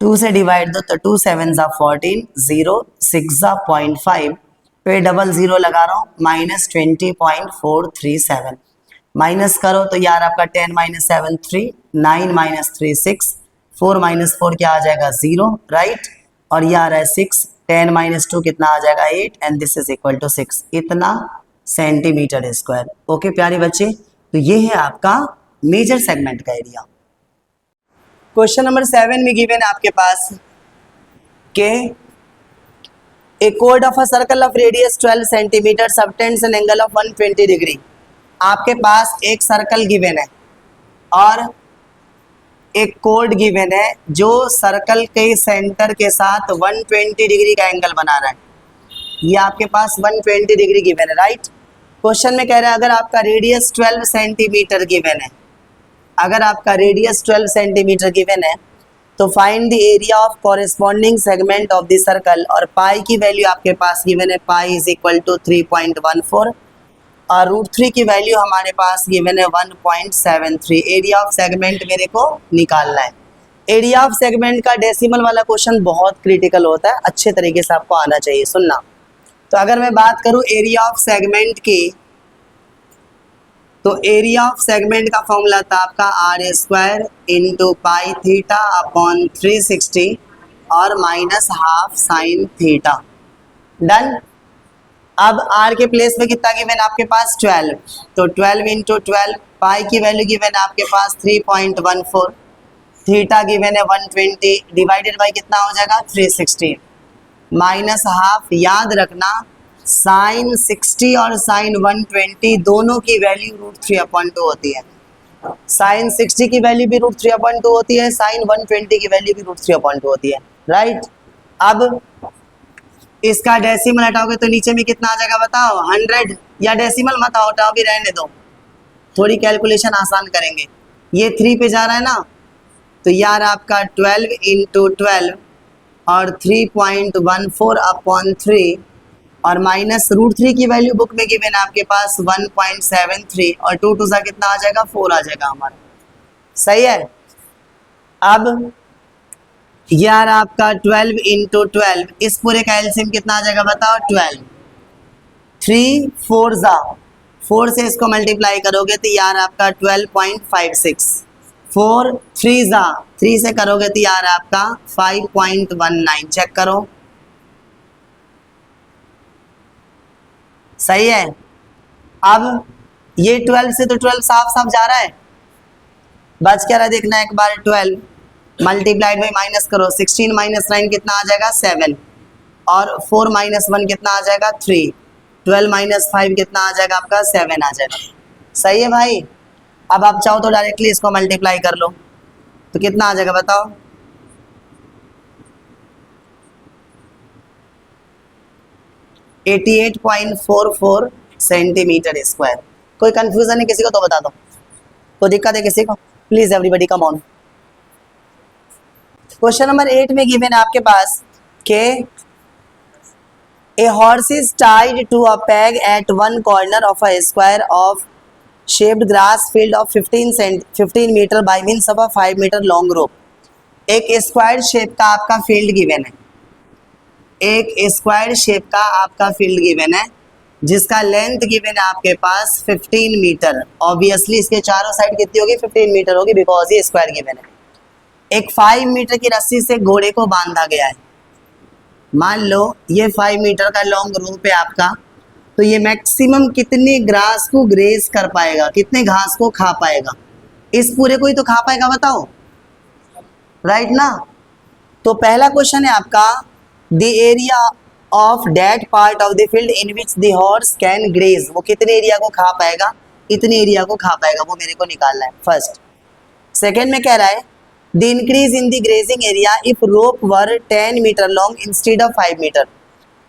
2 से डिवाइड दो तो 2 7 जा 14, 0 6 जा 0.5 पे डबल 0 लगा रहा हूँ माइनस 20.437, माइनस करो तो यार आपका 10 माइनस 7 3, 9 माइनस 3 6, 4 माइनस 4 क्या आ जाएगा 0, राइट। और ये आ रहा है 6, 10 माइनस 2 कितना आ जाएगा 8 and this is equal to 6, इतना सेंटीमीटर स्क्वायर। ओके प्यारे बच्चे, तो ये है आपका मेजर सेगमेंट का एरिया। क्वेश्चन नंबर 7 में गिवन है आपके पास के ए कोड of a circle of radius 12 centimetre subtends an angle of 120 degree. आपके पास एक सर्कल गिवन है और एक कोड गिवन है जो सर्कल के सेंटर के साथ 120 डिग्री का एंगल बना रहा है। ये आपके पास 120 डिग्री गिवन है, राइट। क्वेश्चन में कह रहा है अगर आपका रेडियस 12 सेंटीमीटर गिवन है, अगर आपका रेडियस 12 सेंटीमीटर गिवन है तो find the area of corresponding segment of the circle, और पाई की वैल्यू आपके पास गिवन है, पाई इज इक्वल टू 3.14 और √3 की वैल्यू हमारे पास गिवन है 1.73। एरिया ऑफ सेगमेंट मेरे को निकालना है। एरिया ऑफ सेगमेंट का डेसिमल वाला क्वेश्चन बहुत क्रिटिकल होता है, अच्छे तरीके से आपको आना चाहिए, सुनना। तो अगर मैं बात करूं एरिया ऑफ सेगमेंट की, तो एरिया ऑफ सेगमेंट का फॉर्मूला था आपका r² into pi theta upon 360 और minus half sine theta. Done. अब r के प्लेस में कितना गिवन आपके पास 12, तो 12 इंटू 12, पाई की वैल्यू गिवन आपके पास 3.14, थीटा गिवन है 120, डिवाइडेड बाई कितना हो जाएगा 360, माइनस हाफ। याद रखना साइन 60 और साइन 120 दोनों की वैल्यू √3/2 होती है। साइन 60 की वैल्यू भी √3/2 होती है, साइन 120 की वैल्यू भी √3/2 होती है, राइट। अब इसका डेसिमल हटाओगे तो नीचे में कितना आ जाएगा बताओ 100, या डेसिमल मत हटाओ भी रहने दो, थोड़ी कैलकुलेशन आसान करेंगे। ये 3 पे जा रहा है ना, तो यार आपका 12 इंटू 12 और 3.14 अपॉन 3 और माइनस √3 की वैल्यू बुक में गिवन आपके पास 1.73 और 2 टू सा कितना आ जाएगा 4 आ जाएगा हमारा, सही है। अब यार आपका 12 इंटू 12, इस पूरे का एलसीएम कितना आ जाएगा बताओ 12, 3 4 जा 4 से इसको मल्टीप्लाई करोगे तो यार आपका 12.56, 4 3 जा 3 से करोगे तो यार आपका 5.19, चेक करो, सही है। अब ये 12 से तो 12 साफ साफ जा रहा है, बच क्या रहा देखना एक बार, 12 मल्टीप्लाइड बाई माइनस करो, 16 माइनस 9 कितना आ जाएगा 7 और 4 माइनस 1 कितना आ जाएगा 3, 12 माइनस 5 कितना आ जाएगा आपका 7 आ जाएगा, सही है भाई। अब आप चाहो तो डायरेक्टली इसको मल्टीप्लाई कर लो तो कितना आ जाएगा बताओ, (88.44 सेंटीमीटर स्क्वायर। कोई कंफ्यूजन है किसी को तो बता दो, कोई दिक्कत है किसी को, please everybody come on. Question number 8 में गिवन है आपके पास के a horse is tied to a peg at one corner of a square of shaped grass field of 15 metre by means of a 5 metre long rope. एक square shape का आपका field given है, एक square shape का आपका field given है जिसका length given है आपके पास 15 मीटर। ऑब्वियसली इसके चारों साइड कितनी होगी 15 मीटर होगी बिकॉज ये स्क्वायर गिवन है। एक 5 मीटर की रस्सी से घोड़े को बांधा गया है, मान लो ये 5 मीटर का लॉन्ग रोप है आपका, तो ये मैक्सिमम कितने ग्रास को ग्रेज कर पाएगा, कितने घास को खा पाएगा, इस पूरे को ही तो खा पाएगा बताओ, राइट ना। तो पहला क्वेश्चन है आपका the area of that part of the field in which the horse can graze, वो कितने एरिया को खा पाएगा, इतने एरिया को खा पाएगा, वो मेरे को निकालना है फर्स्ट। सेकेंड में कह रहा है the increase in the grazing area if rope were 10 metre long instead of 5 metre.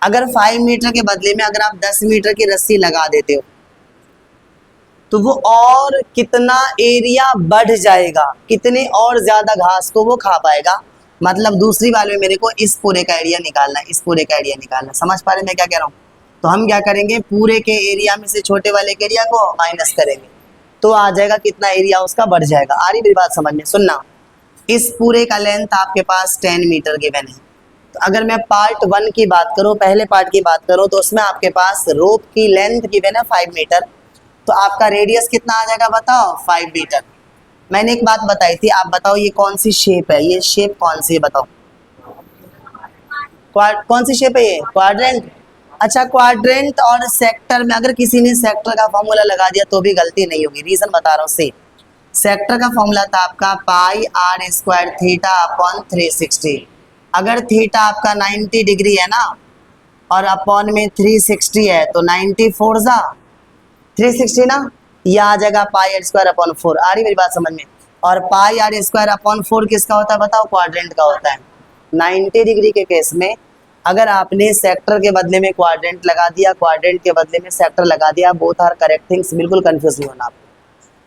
अगर 5 मीटर के बदले में अगर आप 10 मीटर की रस्सी लगा देते हो तो वो और कितना एरिया बढ़ जाएगा, कितने और ज्यादा घास को वो खा पाएगा। मतलब दूसरी बात में मेरे को इस पूरे का एरिया निकालना है, इस पूरे का एरिया निकालना, समझ पा रहे मैं क्या कह रहा हूँ। तो हम क्या करेंगे, पूरे के एरिया में से छोटे वाले के एरिया को माइनस करेंगे तो आ जाएगा कितना एरिया उसका बढ़ जाएगा। आ रही मेरी बात समझ में, सुनना। इस पूरे का लेंथ आपके पास 10 मीटर गिवन है, तो अगर मैं पार्ट 1 की बात करूं, पहले पार्ट की बात करूं, तो उसमें आपके पास रोप की लेंथ गिवन है 5 मीटर, तो आपका रेडियस कितना आ जाएगा बताओ 5 मीटर। मैंने एक बात बताई थी, आप बताओ ये कौन सी शेप है, ये शेप कौन सी है बताओ, कौन सी शेप है ये, क्वाड्रेंट। अच्छा क्वाड्रेंट और सेक्टर में अगर किसी ने सेक्टर का फॉर्मूला लगा दिया तो भी गलती नहीं होगी, रीजन बता रहा हूँ। से सेक्टर का फॉर्मूला था आपका पाई r² थीटा अपॉन 360। अगर थीटा आपका 90 डिग्री है ना और अपॉन में 360 है तो 94 जा 360 ना, ये आ जाएगा पाई r² अपॉन 4। आ रही मेरी बात समझ में। और पाई r² अपॉन 4 किसका होता है बताओ, क्वाड्रेंट का होता है। 90 डिग्री के केस में अगर आपने सेक्टर के बदले में क्वाड्रेंट लगा दिया, क्वाड्रेंट के बदले में सेक्टर लगा दिया, बोथ आर करेक्ट थिंग्स, बिल्कुल कंफ्यूज नहीं होना आपको।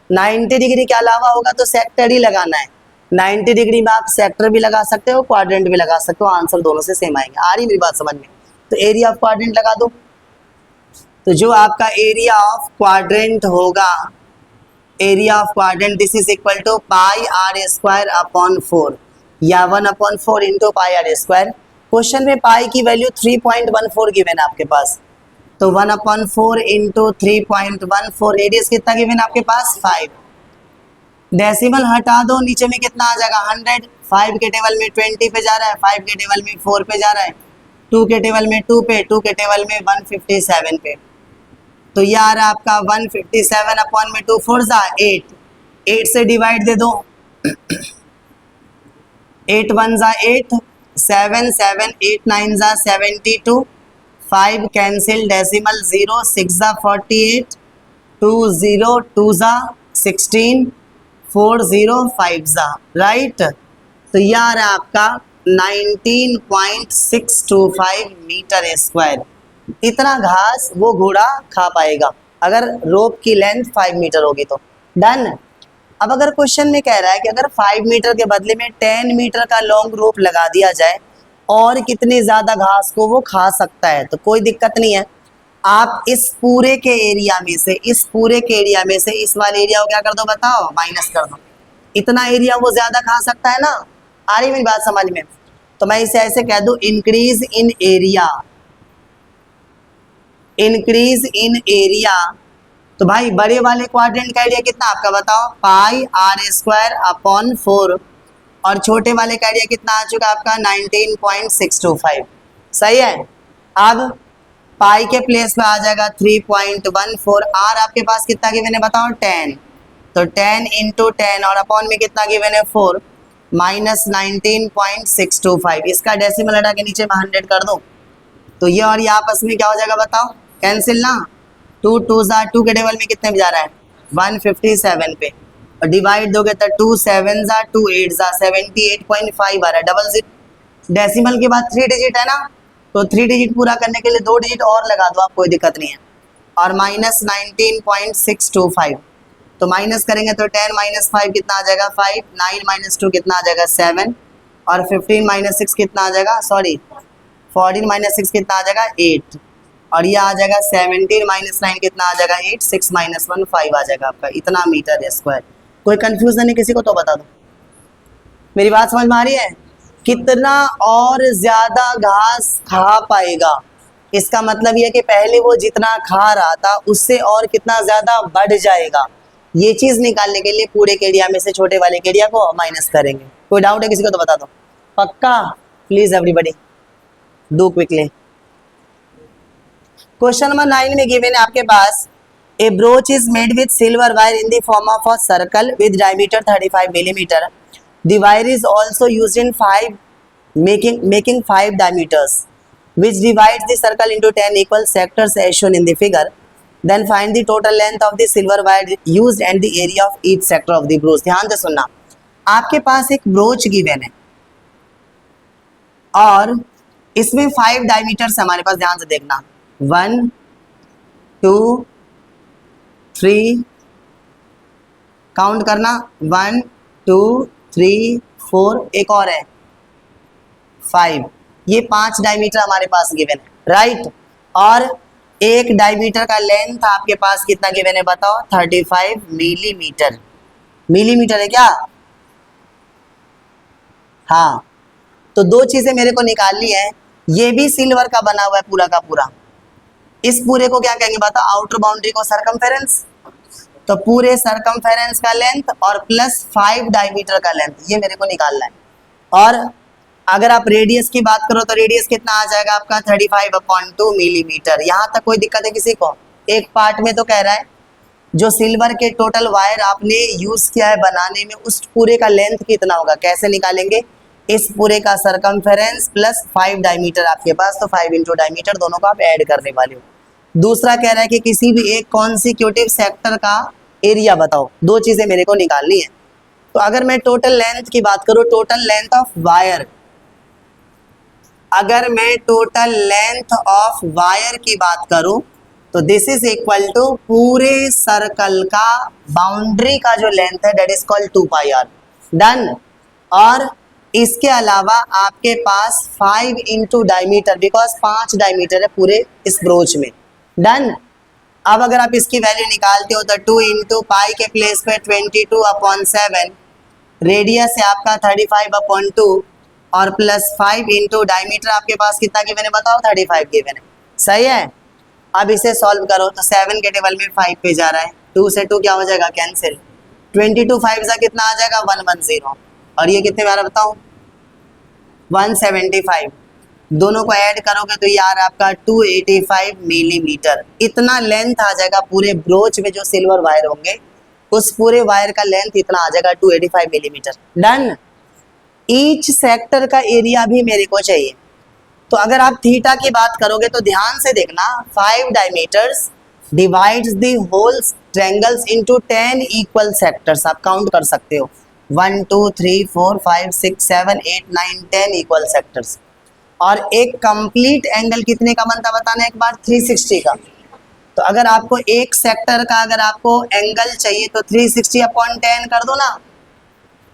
90 डिग्री के अलावा होगा तो सेक्टर ही लगाना है। 90 डिग्री में आप सेक्टर भी लगा सकते हो, क्वाड्रेंट भी लगा सकते हो, आंसर दोनों से सेम आएंगे। आ रही मेरी बात समझ में? तो एरिया ऑफ क्वाड्रेंट लगा दो। तो जो आपका एरिया ऑफ क्वाड्रेंट होगा, area of quadrant this is equal to pi r square upon 4 या 1/4 into pi r square. Question में पाई की वैल्यू 3.14 गिवन है आपके पास, तो 1/4 इंटू 3.14, रेडियस कितना गिवन है आपके पास 5। डेसिमल हटा दो, नीचे में कितना आ जाएगा 100। 5 के टेबल में 20 पे जा रहा है, 5 के टेबल में 4 पे जा रहा है, 2 के टेबल में 2 पे, 2 के टेबल में 157 पे। तो ये आ रहा है आपका 157 अपॉन में 2 4 जा 8, 8 से डिवाइड दे दो, 8 1 जा 8, 7 7 8 9 जा 72, 5 कैंसिल, डेसिमल 0, 6 जा 48, 2 0 2 जा 16, 4 0 5 जा, राइट। तो ये आ रहा है आपका 19.625 मीटर स्क्वायर। इतना घास वो घोड़ा खा पाएगा अगर रोप की लेंथ 5 मीटर होगी तो। डन। अब अगर क्वेश्चन में कह रहा है कि अगर 5 मीटर के बदले में 10 मीटर का लॉन्ग रोप लगा दिया जाए और कितने ज़्यादा घास को वो खा सकता है, तो कोई दिक्कत नहीं है। आप इस पूरे के एरिया में से, इस पूरे के एरिया में से इस वाले एरिया को क्या कर दो बताओ, माइनस कर दो। इतना एरिया वो ज़्यादा खा सकता है ना। आ रही मेरी बात समझ में? तो मैं इसे ऐसे कह दूँ, increase in area, increase in area. तो भाई बड़े वाले क्वाड्रेंट का एरिया कितना आपका बताओ, पाई आर स्क्वायर अपॉन 4, और छोटे वाले का एरिया कितना आ चुका आपका 19.625। सही है। अब पाई के प्लेस में आ जाएगा 3.14, आर आपके पास कितना गिवन है बताओ 10, तो 10 इंटू 10 और अपॉन में कितना गिवन है 4, माइनस 19.625। इसका डेसिमल हटा के नीचे में 100 कर दो, तो ये और ये आपस में क्या हो जाएगा बताओ, कैंसिल ना। 2 2 जा 2 के टेबल में कितने में जा रहा है 157 पे, और डिवाइड दोगे तो 2 7 जा 2 8 जा 78.5 आ रहा है। डबल डेसिमल के बाद 3 डिजिट है ना, तो 3 डिजिट पूरा करने के लिए 2 डिजिट और लगा दो आप, कोई दिक्कत नहीं है। और माइनस 19.625, तो माइनस करेंगे तो 10 माइनस 5 कितना आ जाएगा 5, 9 माइनस 2 कितना आ जाएगा 7, और 15 माइनस 6 कितना आ जाएगा, सॉरी 14 माइनस 6 कितना आ जाएगा 8, और ये आ जाएगा 17 माइनस 9 कितना आ जाएगा 8, 6 माइनस 1 5 आ जाएगा आपका, इतना मीटर स्क्वायर। कोई कंफ्यूजन है किसी को तो बता दो। मेरी बात समझ में आ रही है? कितना और ज़्यादा घास खा पाएगा, इसका मतलब यह कि पहले वो जितना खा रहा था उससे और कितना ज़्यादा बढ़ जाएगा। ये चीज़ निकालने के लिए पूरे के एरिया में से छोटे वाले के एरिया को माइनस करेंगे। कोई डाउट है किसी को तो बता दो, पक्का? Please everybody do quickly. Question number 9 में गिवन है आपके पास, a brooch is made with silver wire in the form of a circle with diameter 35 millimetre. The wire is also used in 5 making 5 diameters which divides the circle into 10 equal sectors as shown in the figure. Then find the total length of the silver wire used and the area of each sector of the brooch. ध्यान से सुनना, आपके पास एक broach given है और इसमें 5 diameters हमारे पास, ध्यान से देखना 1 2 3, काउंट करना 1 2 3 4, एक और है 5, ये 5 डायमीटर हमारे पास गिवन है, राइट। और एक डायमीटर का लेंथ आपके पास कितना गिवन है बताओ, 35 मिलीमीटर। मिलीमीटर है क्या? हाँ, तो 2 चीजें मेरे को निकालनी है। ये भी सिल्वर का बना हुआ है पूरा का पूरा, इस पूरे को क्या कहेंगे बताओ, आउटर बाउंड्री को सरकमफेरेंस, तो पूरे सरकमफेरेंस का लेंथ और प्लस 5 डायमीटर का लेंथ, ये मेरे को निकालना है। और अगर आप रेडियस की बात करो तो रेडियस कितना आ जाएगा आपका 35/2 मिलीमीटर। यहाँ तक कोई दिक्कत है किसी को? एक पार्ट में तो कह रहा है जो सिल्वर के टोटल वायर आपने यूज किया है बनाने में, उस पूरे का लेंथ कितना होगा, कैसे निकालेंगे? इस पूरे का सरकमफेरेंस प्लस 5 डायमीटर आपके पास, तो 5 इंटू डायमीटर दोनों को आप ऐड करने वाले हो। दूसरा कह रहा है कि किसी भी एक कॉन्सिक्यूटिव सेक्टर का एरिया बताओ। 2 चीजें मेरे को निकालनी है। तो अगर मैं टोटल लेंथ की बात करूं, टोटल लेंथ ऑफ वायर, अगर मैं टोटल लेंथ ऑफ वायर की बात करूं तो दिस इज इक्वल टू पूरे सर्कल का बाउंड्री का जो लेंथ है that is called 2 pi r. Done. और इसके अलावा आपके पास 5 इंटू डायमीटर, बिकॉज 5 डायमीटर है पूरे इस ब्रोच में। डन। अब अगर आप इसकी वैल्यू निकालते हो तो 2 इंटू पाई के प्लेस पे 22/7, रेडियस है आपका 35/2 और प्लस 5 इंटू डायमीटर आपके पास कितना गिवन है बताओ, 35 गिवन है। सही है। अब इसे सॉल्व करो तो 7 के टेबल में 5 पे जा रहा है, 2 से 2 क्या हो जाएगा कैंसिल, 22 5 से कितना आ जाएगा 110, और ये कितने में आ रहा बताओ 175। दोनों को ऐड करोगे तो यार आपका 285 मिलीमीटर इतना लेंथ आ जाएगा। पूरे ब्रोच में जो सिल्वर वायर होंगे उस पूरे वायर का लेंथ इतना आ जाएगा 285 मिलीमीटर। डन। ईच सेक्टर का एरिया भी मेरे को चाहिए। तो अगर आप थीटा की बात करोगे तो ध्यान से देखना, 5 diameters divides the whole triangles into 10 equal sectors. आप काउंट कर सकते हो 1 2 3 4 5 6 7 8 9 10 इक्वल सेक्टर्स। और एक कंप्लीट एंगल कितने का बनता बताना एक बार, 360 का। तो अगर आपको एक सेक्टर का अगर आपको एंगल चाहिए तो 360/10 कर दो ना।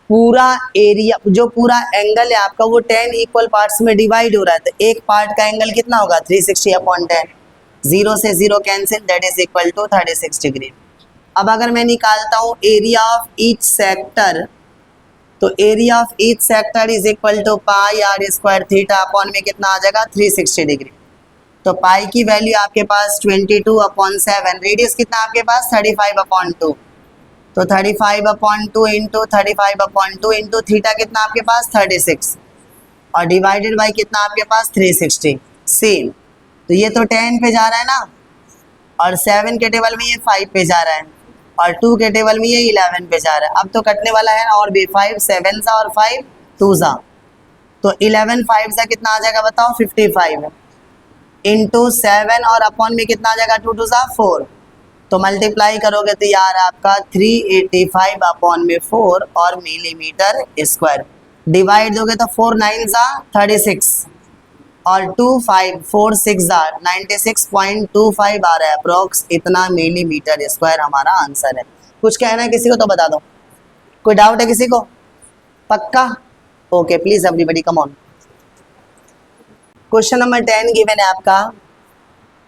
पूरा एरिया जो पूरा एंगल है आपका वो 10 इक्वल पार्ट्स में डिवाइड हो रहा है, तो एक पार्ट का एंगल कितना होगा 360/10। 0 से 0 cancel, that is equal to 36 degree. अब अगर मैं निकालता हूँ एरिया ऑफ ईच सेक्टर, तो area of each sector is equal to pi r square theta upon में कितना आ जाएगा 360 डिग्री। तो पाई की वैल्यू आपके पास 22/7, रेडियस कितना आपके पास 35/2, तो 35/2 इंटू 35/2 इंटू थीटा कितना आपके पास 36 और डिवाइडेड बाई कितना आपके पास 360। सेम। तो ये तो 10 पे जा रहा है ना, और 7 के टेबल में ये 5 पे जा रहा है, और 2 के टेबल में ये 11 पे जा रहा है। अब तो कटने वाला है ना, और भी 5 7 सा और 5 2 सा, तो 11 5 सा कितना आ जाएगा बताओ 55 इंटू 7 और अपॉन में कितना आ जाएगा 2 2 सा 4, तो मल्टीप्लाई करोगे तो यार आपका 385 अपॉन में 4 और मिलीमीटर स्क्वायर। डिवाइड दोगे तो 4 9 सा 36 और 2 5 4 6 96.25 आ रहा है अप्रोक्स, इतना मिलीमीटर स्क्वायर हमारा आंसर है। कुछ कहना है किसी को तो बता दो, कोई डाउट है किसी को? पक्का? Okay please everybody come on. Question number 10 given है आपका,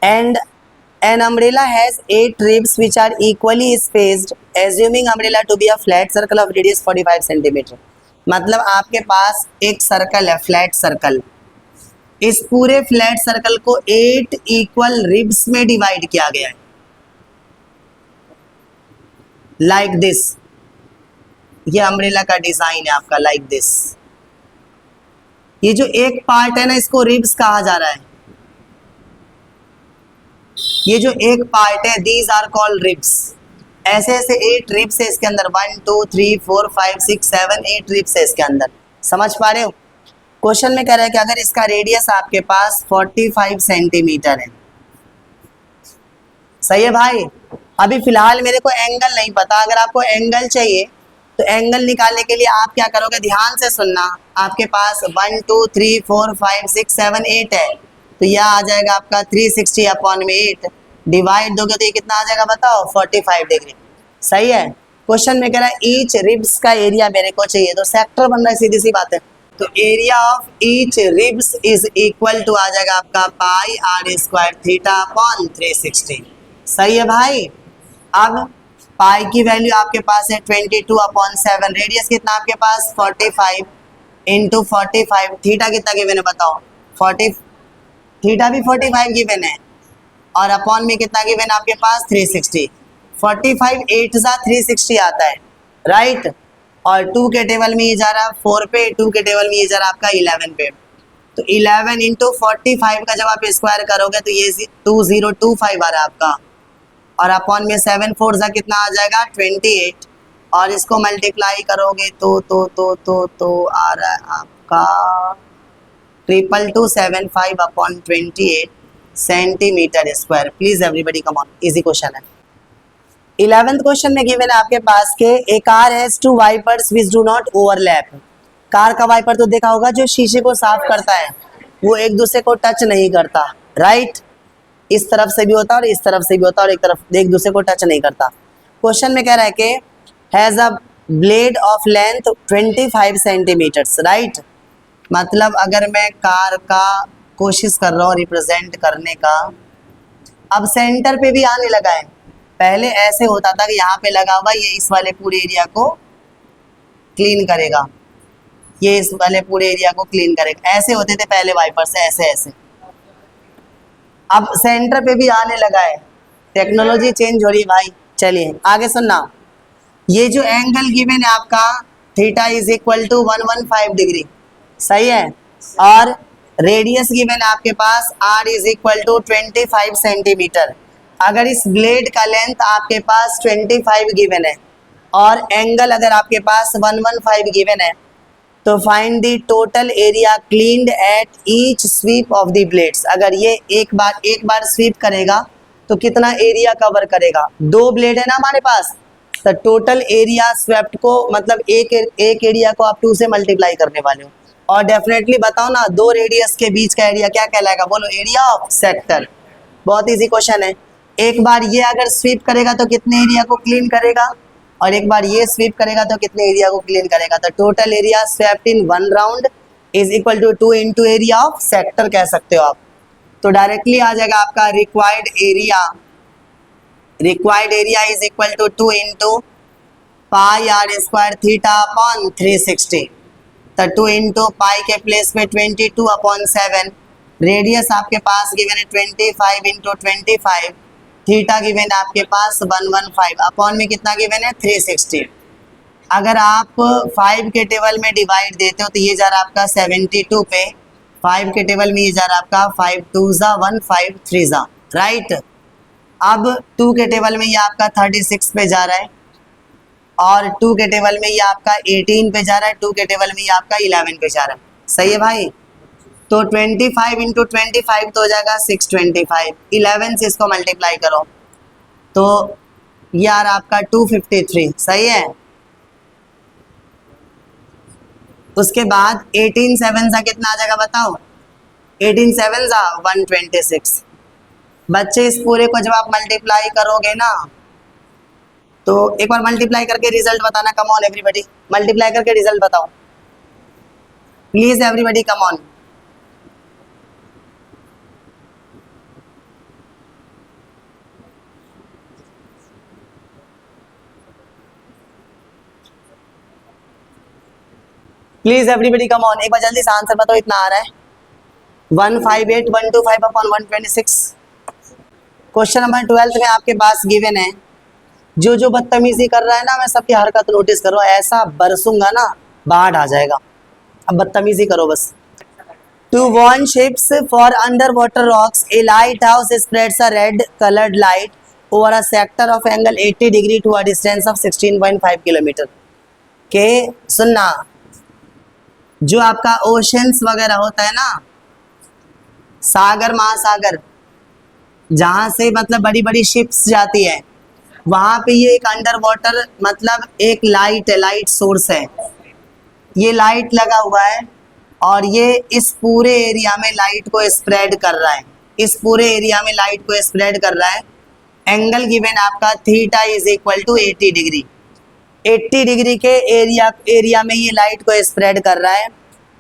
and an umbrella has 8 ribs which are equally spaced, assuming umbrella to be a flat circle of radius 45 centimeter। मतलब आपके पास एक सर्कल है, फ्लैट सर्कल, इस पूरे फ्लैट सर्कल को 8 इक्वल रिब्स में डिवाइड किया गया है लाइक दिस। ये अम्ब्रेला का डिजाइन है आपका लाइक दिस। ये जो एक पार्ट है ना इसको रिब्स कहा जा रहा है। ये जो एक पार्ट है दीज आर कॉल्ड रिब्स। ऐसे ऐसे 8 रिब्स है इसके अंदर, 1 2 3 4 5 6 7 8 रिब्स है इसके अंदर। समझ पा रहे हो? क्वेश्चन में कह रहा है कि अगर इसका रेडियस आपके पास 45 सेंटीमीटर है। सही है भाई। अभी फिलहाल मेरे को एंगल नहीं पता, अगर आपको एंगल चाहिए तो एंगल निकालने के लिए आप क्या करोगे, ध्यान से सुनना। आपके पास 1 2 3 4 5 6 7 8 है, तो यह आ जाएगा आपका 360 अपॉन में 8, डिवाइड दोगे तो ये कितना आ जाएगा बताओ 45 डिग्री। सही है। क्वेश्चन में कह रहा है ईच रिब्स का एरिया मेरे को चाहिए, तो सेक्टर बन रहा है, सीधी सी बात है। तो area of each ribs is equal to आ जाएगा आपका pi r square theta upon 360। सही है भाई। अब पाई की वैल्यू आपके पास है 22/7, रेडियस कितना आपके पास 45 इंटू 45, थीटा कितना गिवन है बताओ 40, थीटा भी 45 गिवन है, और अपॉन में कितना गिवन आपके पास 360। 45 8 सा 360 आता है, राइट। और 2 के टेबल में ये जा रहा 4 पे, 2 के टेबल में ये जा रहा आपका 11 पे, तो 11 इंटू 45 का जब आप स्क्वायर करोगे तो ये 2025 आ रहा है आपका, और अपॉन में 7 4 सा कितना आ जाएगा 28, और इसको मल्टीप्लाई करोगे तो आ रहा है आपका 2275 upon 28 centimetre square. Please everybody come on, easy question है। 11th क्वेश्चन में गिवन है आपके पास के a car has 2 wipers which do not overlap. Car का वाइपर तो देखा होगा जो शीशे को साफ करता है, वो एक दूसरे को टच नहीं करता, राइट। इस तरफ से भी होता है और इस तरफ से भी होता है और एक दूसरे को टच नहीं करता। क्वेश्चन में कह रहा है कि has a blade of length 25 centimetres, right. मतलब अगर मैं कार का कोशिश कर रहा हूँ रिप्रेजेंट करने का, अब सेंटर पे भी आने लगा है। पहले ऐसे होता था कि यहाँ पे लगा हुआ, ये इस वाले पूरे एरिया को क्लीन करेगा, ये इस वाले पूरे एरिया को क्लीन करेगा, ऐसे होते थे पहले वाइपर से, ऐसे ऐसे। अब सेंटर पे भी आने लगा है, टेक्नोलॉजी चेंज हो रही है भाई। चलिए आगे सुनना, ये जो एंगल गिवन है आपका theta is equal to 115 degree, सही है। और रेडियस गिवन है आपके पास r is equal to 25 centimetre. अगर इस ब्लेड का लेंथ आपके पास 25 गिवन है और एंगल अगर आपके पास 115 गिवन है, तो find the total area cleaned at each sweep of the blades. अगर ये एक बार स्वीप करेगा तो कितना एरिया कवर करेगा? 2 ब्लेड है ना हमारे पास, तो टोटल एरिया स्वेप्ट को मतलब एक एरिया को आप 2 से मल्टीप्लाई करने वाले हो। और डेफिनेटली बताओ ना, 2 रेडियस के बीच का एरिया क्या कहलाएगा? बोलो, एरिया ऑफ सेक्टर। बहुत इजी क्वेश्चन है। एक बार ये अगर स्वीप करेगा तो कितने एरिया को क्लीन करेगा, और एक बार ये स्वीप करेगा तो कितने एरिया को क्लीन करेगा? तो total area swept in 1 round is equal to 2 into area of sector कह सकते हो आप। तो डायरेक्टली आ जाएगा आपका required area is equal to 2 into pi r square theta upon 360। तो 2 इंटू पाई के प्लेस में 22 अपॉन 7। रेडियस आपके पास गिवन है 25 इंटू 25, थीटा गिवन है आपके पास 115, अपॉन में कितना गिवन है 360। अगर आप 5 के टेबल में डिवाइड देते हो तो ये जा रहा आपका 72 पे, 5 के टेबल में ये जा रहा आपका 5 2 ज़ा 1 5 3 ज़ा, राइट। अब 2 के टेबल में ये आपका 36 पे जा रहा है, और 2 के टेबल में ये आपका 18 पे जा रहा है, 2 के टेबल में ये आपका 11 पे जा रहा है, सही है भाई। तो 25 इंटू 25 तो हो जाएगा 625, 11 से इसको मल्टीप्लाई करो तो यार आपका 253, सही है। उसके बाद 18 7 सा कितना आ जाएगा बताओ? 18 7 सा 126। बच्चे इस पूरे को जब आप मल्टीप्लाई करोगे ना, तो एक बार मल्टीप्लाई करके रिजल्ट बताना। कम ऑन एवरीबॉडी, मल्टीप्लाई करके रिजल्ट बताओ please everybody, come on. Please everybody come on, एक बार जल्दी से आंसर बताओ। इतना आ रहा है 158 125 अपॉन 126। क्वेश्चन नंबर 12 में आपके पास गिवन है, जो बदतमीजी कर रहा है ना, मैं सबकी हरकत नोटिस करो, ऐसा बरसूंगा ना बाढ़ आ जाएगा। अब बदतमीजी करो बस। To warn ships for under water rocks a light house spreads a red coloured light over a sector of angle 80 degree to a distance of 16.5 kilometre. के सुनना, जो आपका ओशंस वगैरह होता है ना, सागर महासागर, जहाँ से मतलब बड़ी बड़ी शिप्स जाती है, वहाँ पे ये एक अंडर वाटर मतलब एक लाइट है, लाइट सोर्स है। ये लाइट लगा हुआ है और ये इस पूरे एरिया में लाइट को स्प्रेड कर रहा है, इस पूरे एरिया में लाइट को स्प्रेड कर रहा है। एंगल गिवन आपका theta is equal to 80 degree. 80 degree के एरिया में ये लाइट को स्प्रेड कर रहा है।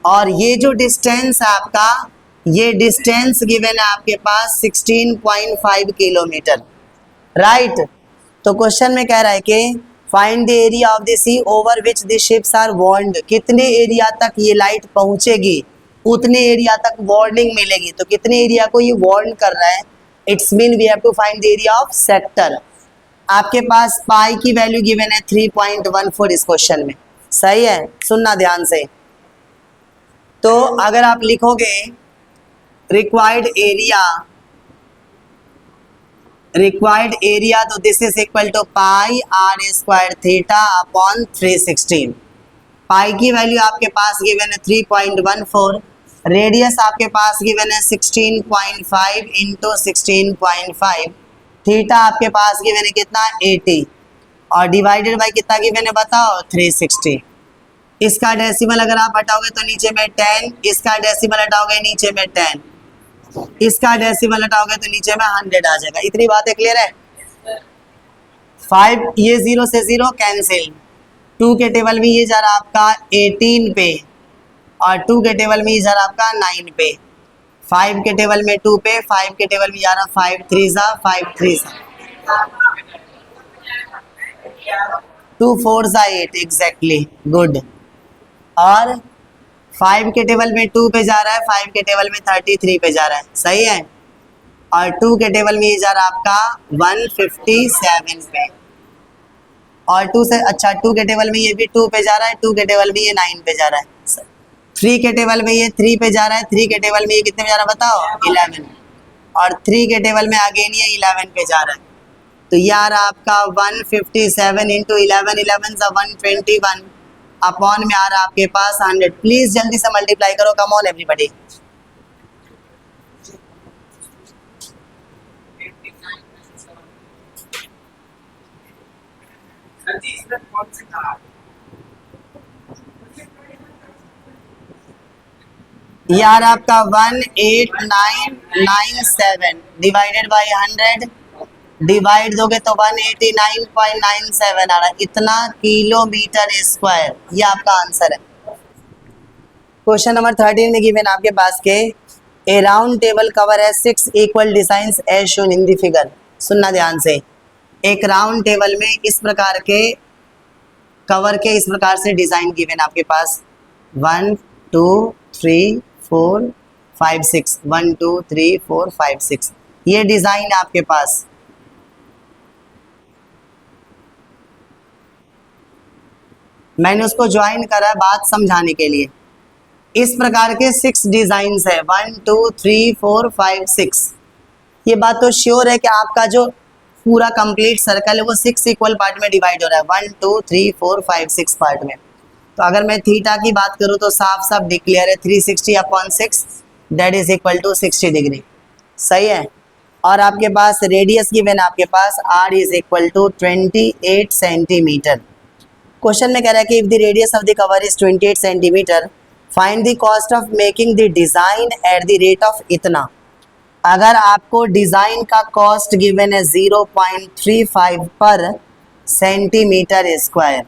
और ये जो डिस्टेंस है आपका, ये डिस्टेंस गिवन है आपके पास 16.5 किलोमीटर, राइट। तो क्वेश्चन में कह रहा है कि find the area of the sea over which the ships are warned. कितने एरिया तक ये लाइट पहुंचेगी, उतने एरिया तक वार्निंग मिलेगी। तो कितने एरिया को ये वार्न कर रहा है? It's mean we have to find the area of sector. आपके पास पाई की वैल्यू गिवन है 3.14 इस क्वेश्चन में, सही है। सुनना ध्यान से। तो अगर आप लिखोगे रिक्वायर्ड एरिया तो this is equal to pi r square theta upon 360। Pi की वैल्यू आपके पास गिवन है 3.14, रेडियस आपके पास गिवन है 16.5 इंटू 16.5, थीटा आपके पास गिवन है कितना 80, और डिवाइडेड बाय कितना गिवन है बताओ 360। इसका डेसिमल अगर आप हटाओगे तो नीचे में 10, इसका डेसिमल हटाओगे नीचे में 10, इसका डेसिमल हटाओगे तो नीचे में 100 आ जाएगा। इतनी बातें क्लियर है? 5 ये 0 से 0 कैंसिल, 2 के टेबल में ये जा रहा आपका 18 पे और 2 के टेबल में ये जा रहा आपका 9 पे, 5 के टेबल में 2 पे, 5 के टेबल में जा रहा 5 3 सा 5 3 सा 2 4 सा 8 एग्जैक्टली गुड। और 5 के टेबल में 2 पे जा रहा है, 5 के टेबल में 33 पे जा रहा है, सही है। और 2 के टेबल में ये जा रहा आपका 157 पे और 2 से अच्छा 2 के टेबल में ये भी 2 पे जा रहा है, 2 के टेबल में ये 9 पे जा रहा है, 3 के टेबल में ये 3 पे जा रहा है, 3 के टेबल में ये कितने पे जा रहा है बताओ 11 और 3 के टेबल में अगेन ये 11 पे जा रहा है। तो यार आपका 157 इंटू 11, 11 सा 121 अपॉन में आ रहा आपके पास 100। प्लीज जल्दी से मल्टीप्लाई करो, कम ऑन एवरीबॉडी। यार आपका 18997 डिवाइडेड बाई 100 डिवाइड दोगे तो 189.97 आ रहा है, इतना किलोमीटर स्क्वायर। ये आपका आंसर है। क्वेश्चन नंबर 13 में गिवन आपके पास के ए राउंड टेबल कवर है 6 equal designs as shown in the figure. सुनना ध्यान से, एक राउंड टेबल में इस प्रकार के कवर के इस प्रकार से डिजाइन गिवन आपके पास 1 2 3 4 5 6 1 2 3 4 5 6 ये डिजाइन है आपके पास। मैंने उसको ज्वाइन करा है बात समझाने के लिए। इस प्रकार के 6 डिजाइन्स है 1 2 3 4 5 6। ये बात तो श्योर है कि आपका जो पूरा कंप्लीट सर्कल है वो 6 इक्वल पार्ट में डिवाइड हो रहा है, 1 2 3 4 5 6 पार्ट में। तो अगर मैं थीटा की बात करूँ तो साफ साफ डिक्लेयर है 360/6 that is equal to 60 degree, सही है। और आपके पास रेडियस गिवन आपके पास r is equal to 28 centimetre. Question में कह रहा है कि if the radius of the cover is 28 centimetre find the cost of making the design at the rate of इतना। अगर आपको डिजाइन का कॉस्ट गिवन है 0.35 पर सेंटीमीटर स्क्वायर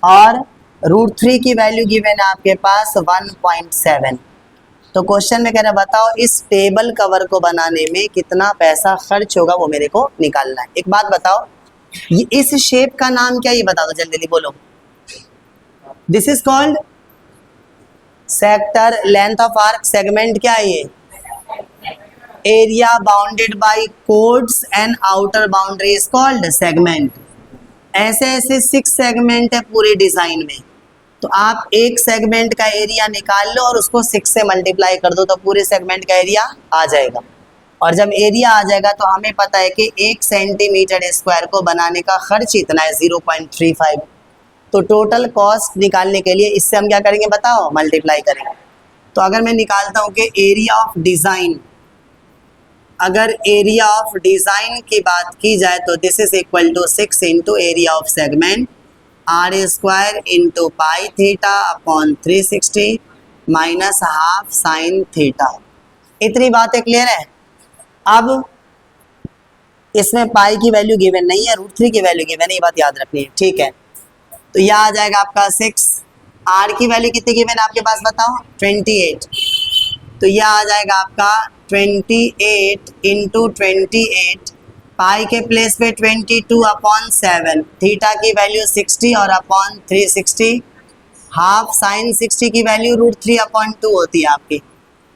और √3 की वैल्यू गिवन है आपके पास 1.7, तो क्वेश्चन में कह रहा है बताओ इस टेबल कवर को बनाने में कितना पैसा खर्च होगा, वो मेरे को निकालना है। एक बात बताओ, ये इस शेप का नाम क्या, ये बता दो जल्दी जल्दी बोलो। This is called sector. Length of arc segment क्या है ये? Area bounded bye codes and outer boundary is called segment. ऐसे ऐसे 6 सेगमेंट है पूरे डिजाइन में, तो आप एक सेगमेंट का एरिया निकाल लो और उसको 6 से मल्टीप्लाई कर दो तो पूरे सेगमेंट का एरिया आ जाएगा। और जब एरिया आ जाएगा तो हमें पता है कि 1 सेंटीमीटर स्क्वायर को बनाने का खर्च इतना है 0.35। तो टोटल कॉस्ट निकालने के लिए इससे हम क्या करेंगे बताओ, मल्टीप्लाई करेंगे। तो अगर मैं निकालता हूँ कि एरिया ऑफ डिज़ाइन, अगर एरिया ऑफ डिज़ाइन की बात की जाए तो this is equal to 6 into area of segment r² into pi theta upon 360 minus half sine theta. इतनी बातें क्लियर है? अब इसमें पाई की वैल्यू गिवन नहीं है, √3 की वैल्यू गिवन है, ये बात याद रखनी है, ठीक है। तो यह आ जाएगा आपका 6, r की वैल्यू कितनी गिवन है आपके पास बताओ 28, तो यह आ जाएगा आपका 28 इंटू 28 पाई के प्लेस पे 22/7, थीटा की वैल्यू 60 और अपॉन 360, हाफ साइन 60 की वैल्यू √3/2 होती है आपकी।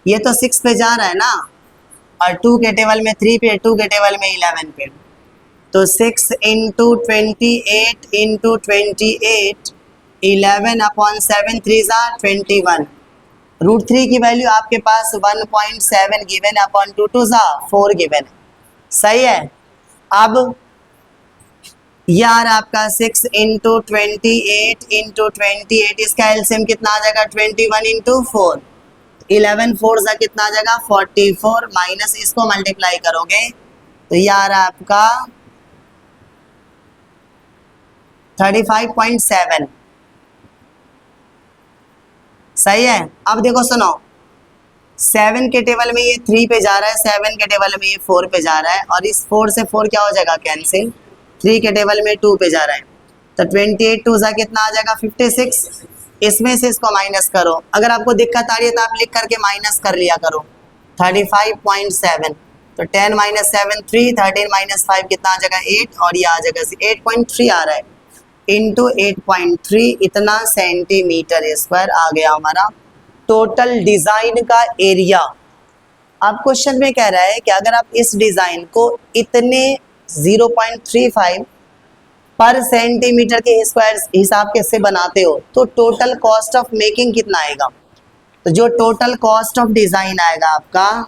ये तो 6 पे जा रहा है ना, और 2 के टेबल में 3 पे, 2 के टेबल में 11 पे, तो 6 इंटू 28 इंटू 28 11/7 3 सा 21, √3 की वैल्यू आपके पास 1.7 गिवन है अपॉन 2 सा 4 गिवन है, सही है। अब यार आपका 6 इंटू 28 इंटू 28 इसका एलसीएम कितना आ जाएगा 21 इंटू 4, 11 4 सा कितना आ जाएगा 44, माइनस इसको मल्टीप्लाई करोगे तो यार आपका 35.7 सही है। अब देखो सुनो, 7 के टेबल में ये 3 पे जा रहा है, 7 के टेबल में ये 4 पे जा रहा है, और इस 4 से 4 क्या हो जाएगा कैंसिल, 3 के टेबल में 2 पे जा रहा है, तो 28 2 सा कितना आ जाएगा 56। इसमें से इसको माइनस करो, अगर आपको दिक्कत आ रही है तो आप लिख करके माइनस कर लिया करो, 35.7, तो 10 - 7 3, 13 - 5 कितना आ जाएगा 8, और ये आ जाएगा 8.3 आ रहा है, इंटू 8.3 इतना सेंटीमीटर स्क्वायर आ गया हमारा टोटल डिज़ाइन का एरिया। अब क्वेश्चन में कह रहा है कि अगर आप इस डिज़ाइन को इतने 0.35 पर सेंटीमीटर के स्क्वायर हिसाब के से बनाते हो तो टोटल कॉस्ट ऑफ मेकिंग कितना आएगा। तो जो टोटल कॉस्ट ऑफ डिज़ाइन आएगा आपका,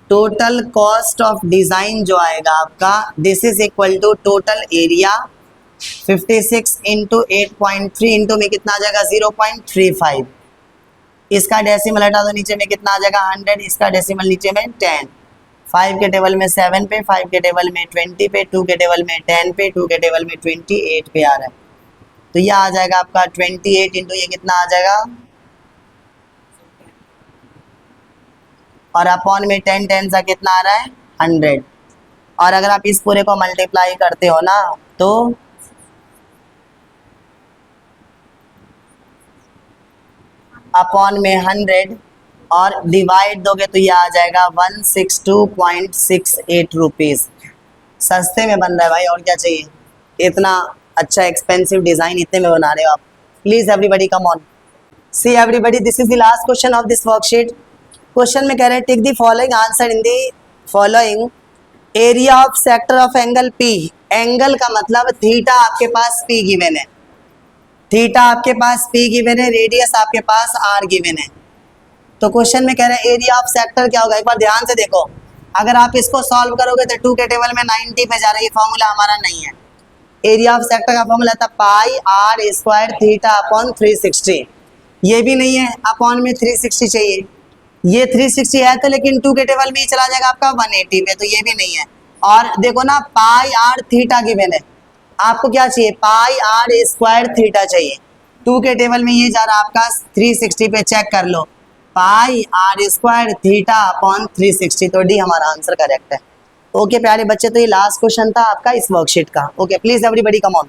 टोटल कॉस्ट ऑफ डिज़ाइन जो आएगा आपका, this is equal to total area 56 into 8.3 into में कितना आ जाएगा 0.35, इसका डेसिमल हटा दो, नीचे में कितना आ जाएगा 100, इसका डेसिमल नीचे में 10, 5 के टेबल में 7 पे, 5 के टेबल में 20 पे, 2 के टेबल में 10 पे, 2 के टेबल में 28 पे आ रहा है, तो यह आ जाएगा आपका 28 इंटू ये कितना आ जाएगा, और अपॉन में 10 10 सा कितना आ रहा है 100, और अगर आप इस पूरे को मल्टीप्लाई करते हो ना तो अपॉन में 100 और डिवाइड दोगे तो ये आ जाएगा 162.68 रुपीज़। सस्ते में बन रहा है भाई, और क्या चाहिए, इतना अच्छा एक्सपेंसिव डिज़ाइन इतने में बना रहे हो आप। Please everybody come on, see everybody, this is the last question of this worksheet. Question में कह रहे हैं take the following answer in the following area of sector of angle p. Angle का मतलब थीटा आपके पास पी गिवन है, theta आपके पास पी गिवन है, रेडियस आपके पास आर गिवन है। तो क्वेश्चन में कह रहे हैं एरिया ऑफ सेक्टर क्या होगा, एक बार ध्यान से देखो, अगर आप इसको सॉल्व करोगे तो 2 के टेबल में 90 पे जा रहा है, ये फॉर्मूला हमारा नहीं है। एरिया ऑफ सेक्टर का फॉर्मूला था पाई आर स्क्वायर थीटा अपॉन 360, ये भी नहीं है, अपॉन में 360 चाहिए, ये 360 है तो लेकिन 2 के टेबल में ही चला जाएगा आपका 180 पे, तो ये भी नहीं है। और देखो ना पाई आर थीटा गिवन है, आपको क्या चाहिए पाई आर स्क्वायर थीटा चाहिए, 2 के टेबल में ये जा रहा है आपका 360 पे, चेक कर लो पाई आर स्क्वायर थीटा अपॉन 360, तो डी हमारा आंसर करेक्ट है। ओके प्यारे बच्चे, तो ये लास्ट क्वेश्चन था आपका इस वर्कशीट का। Okay please everybody come on.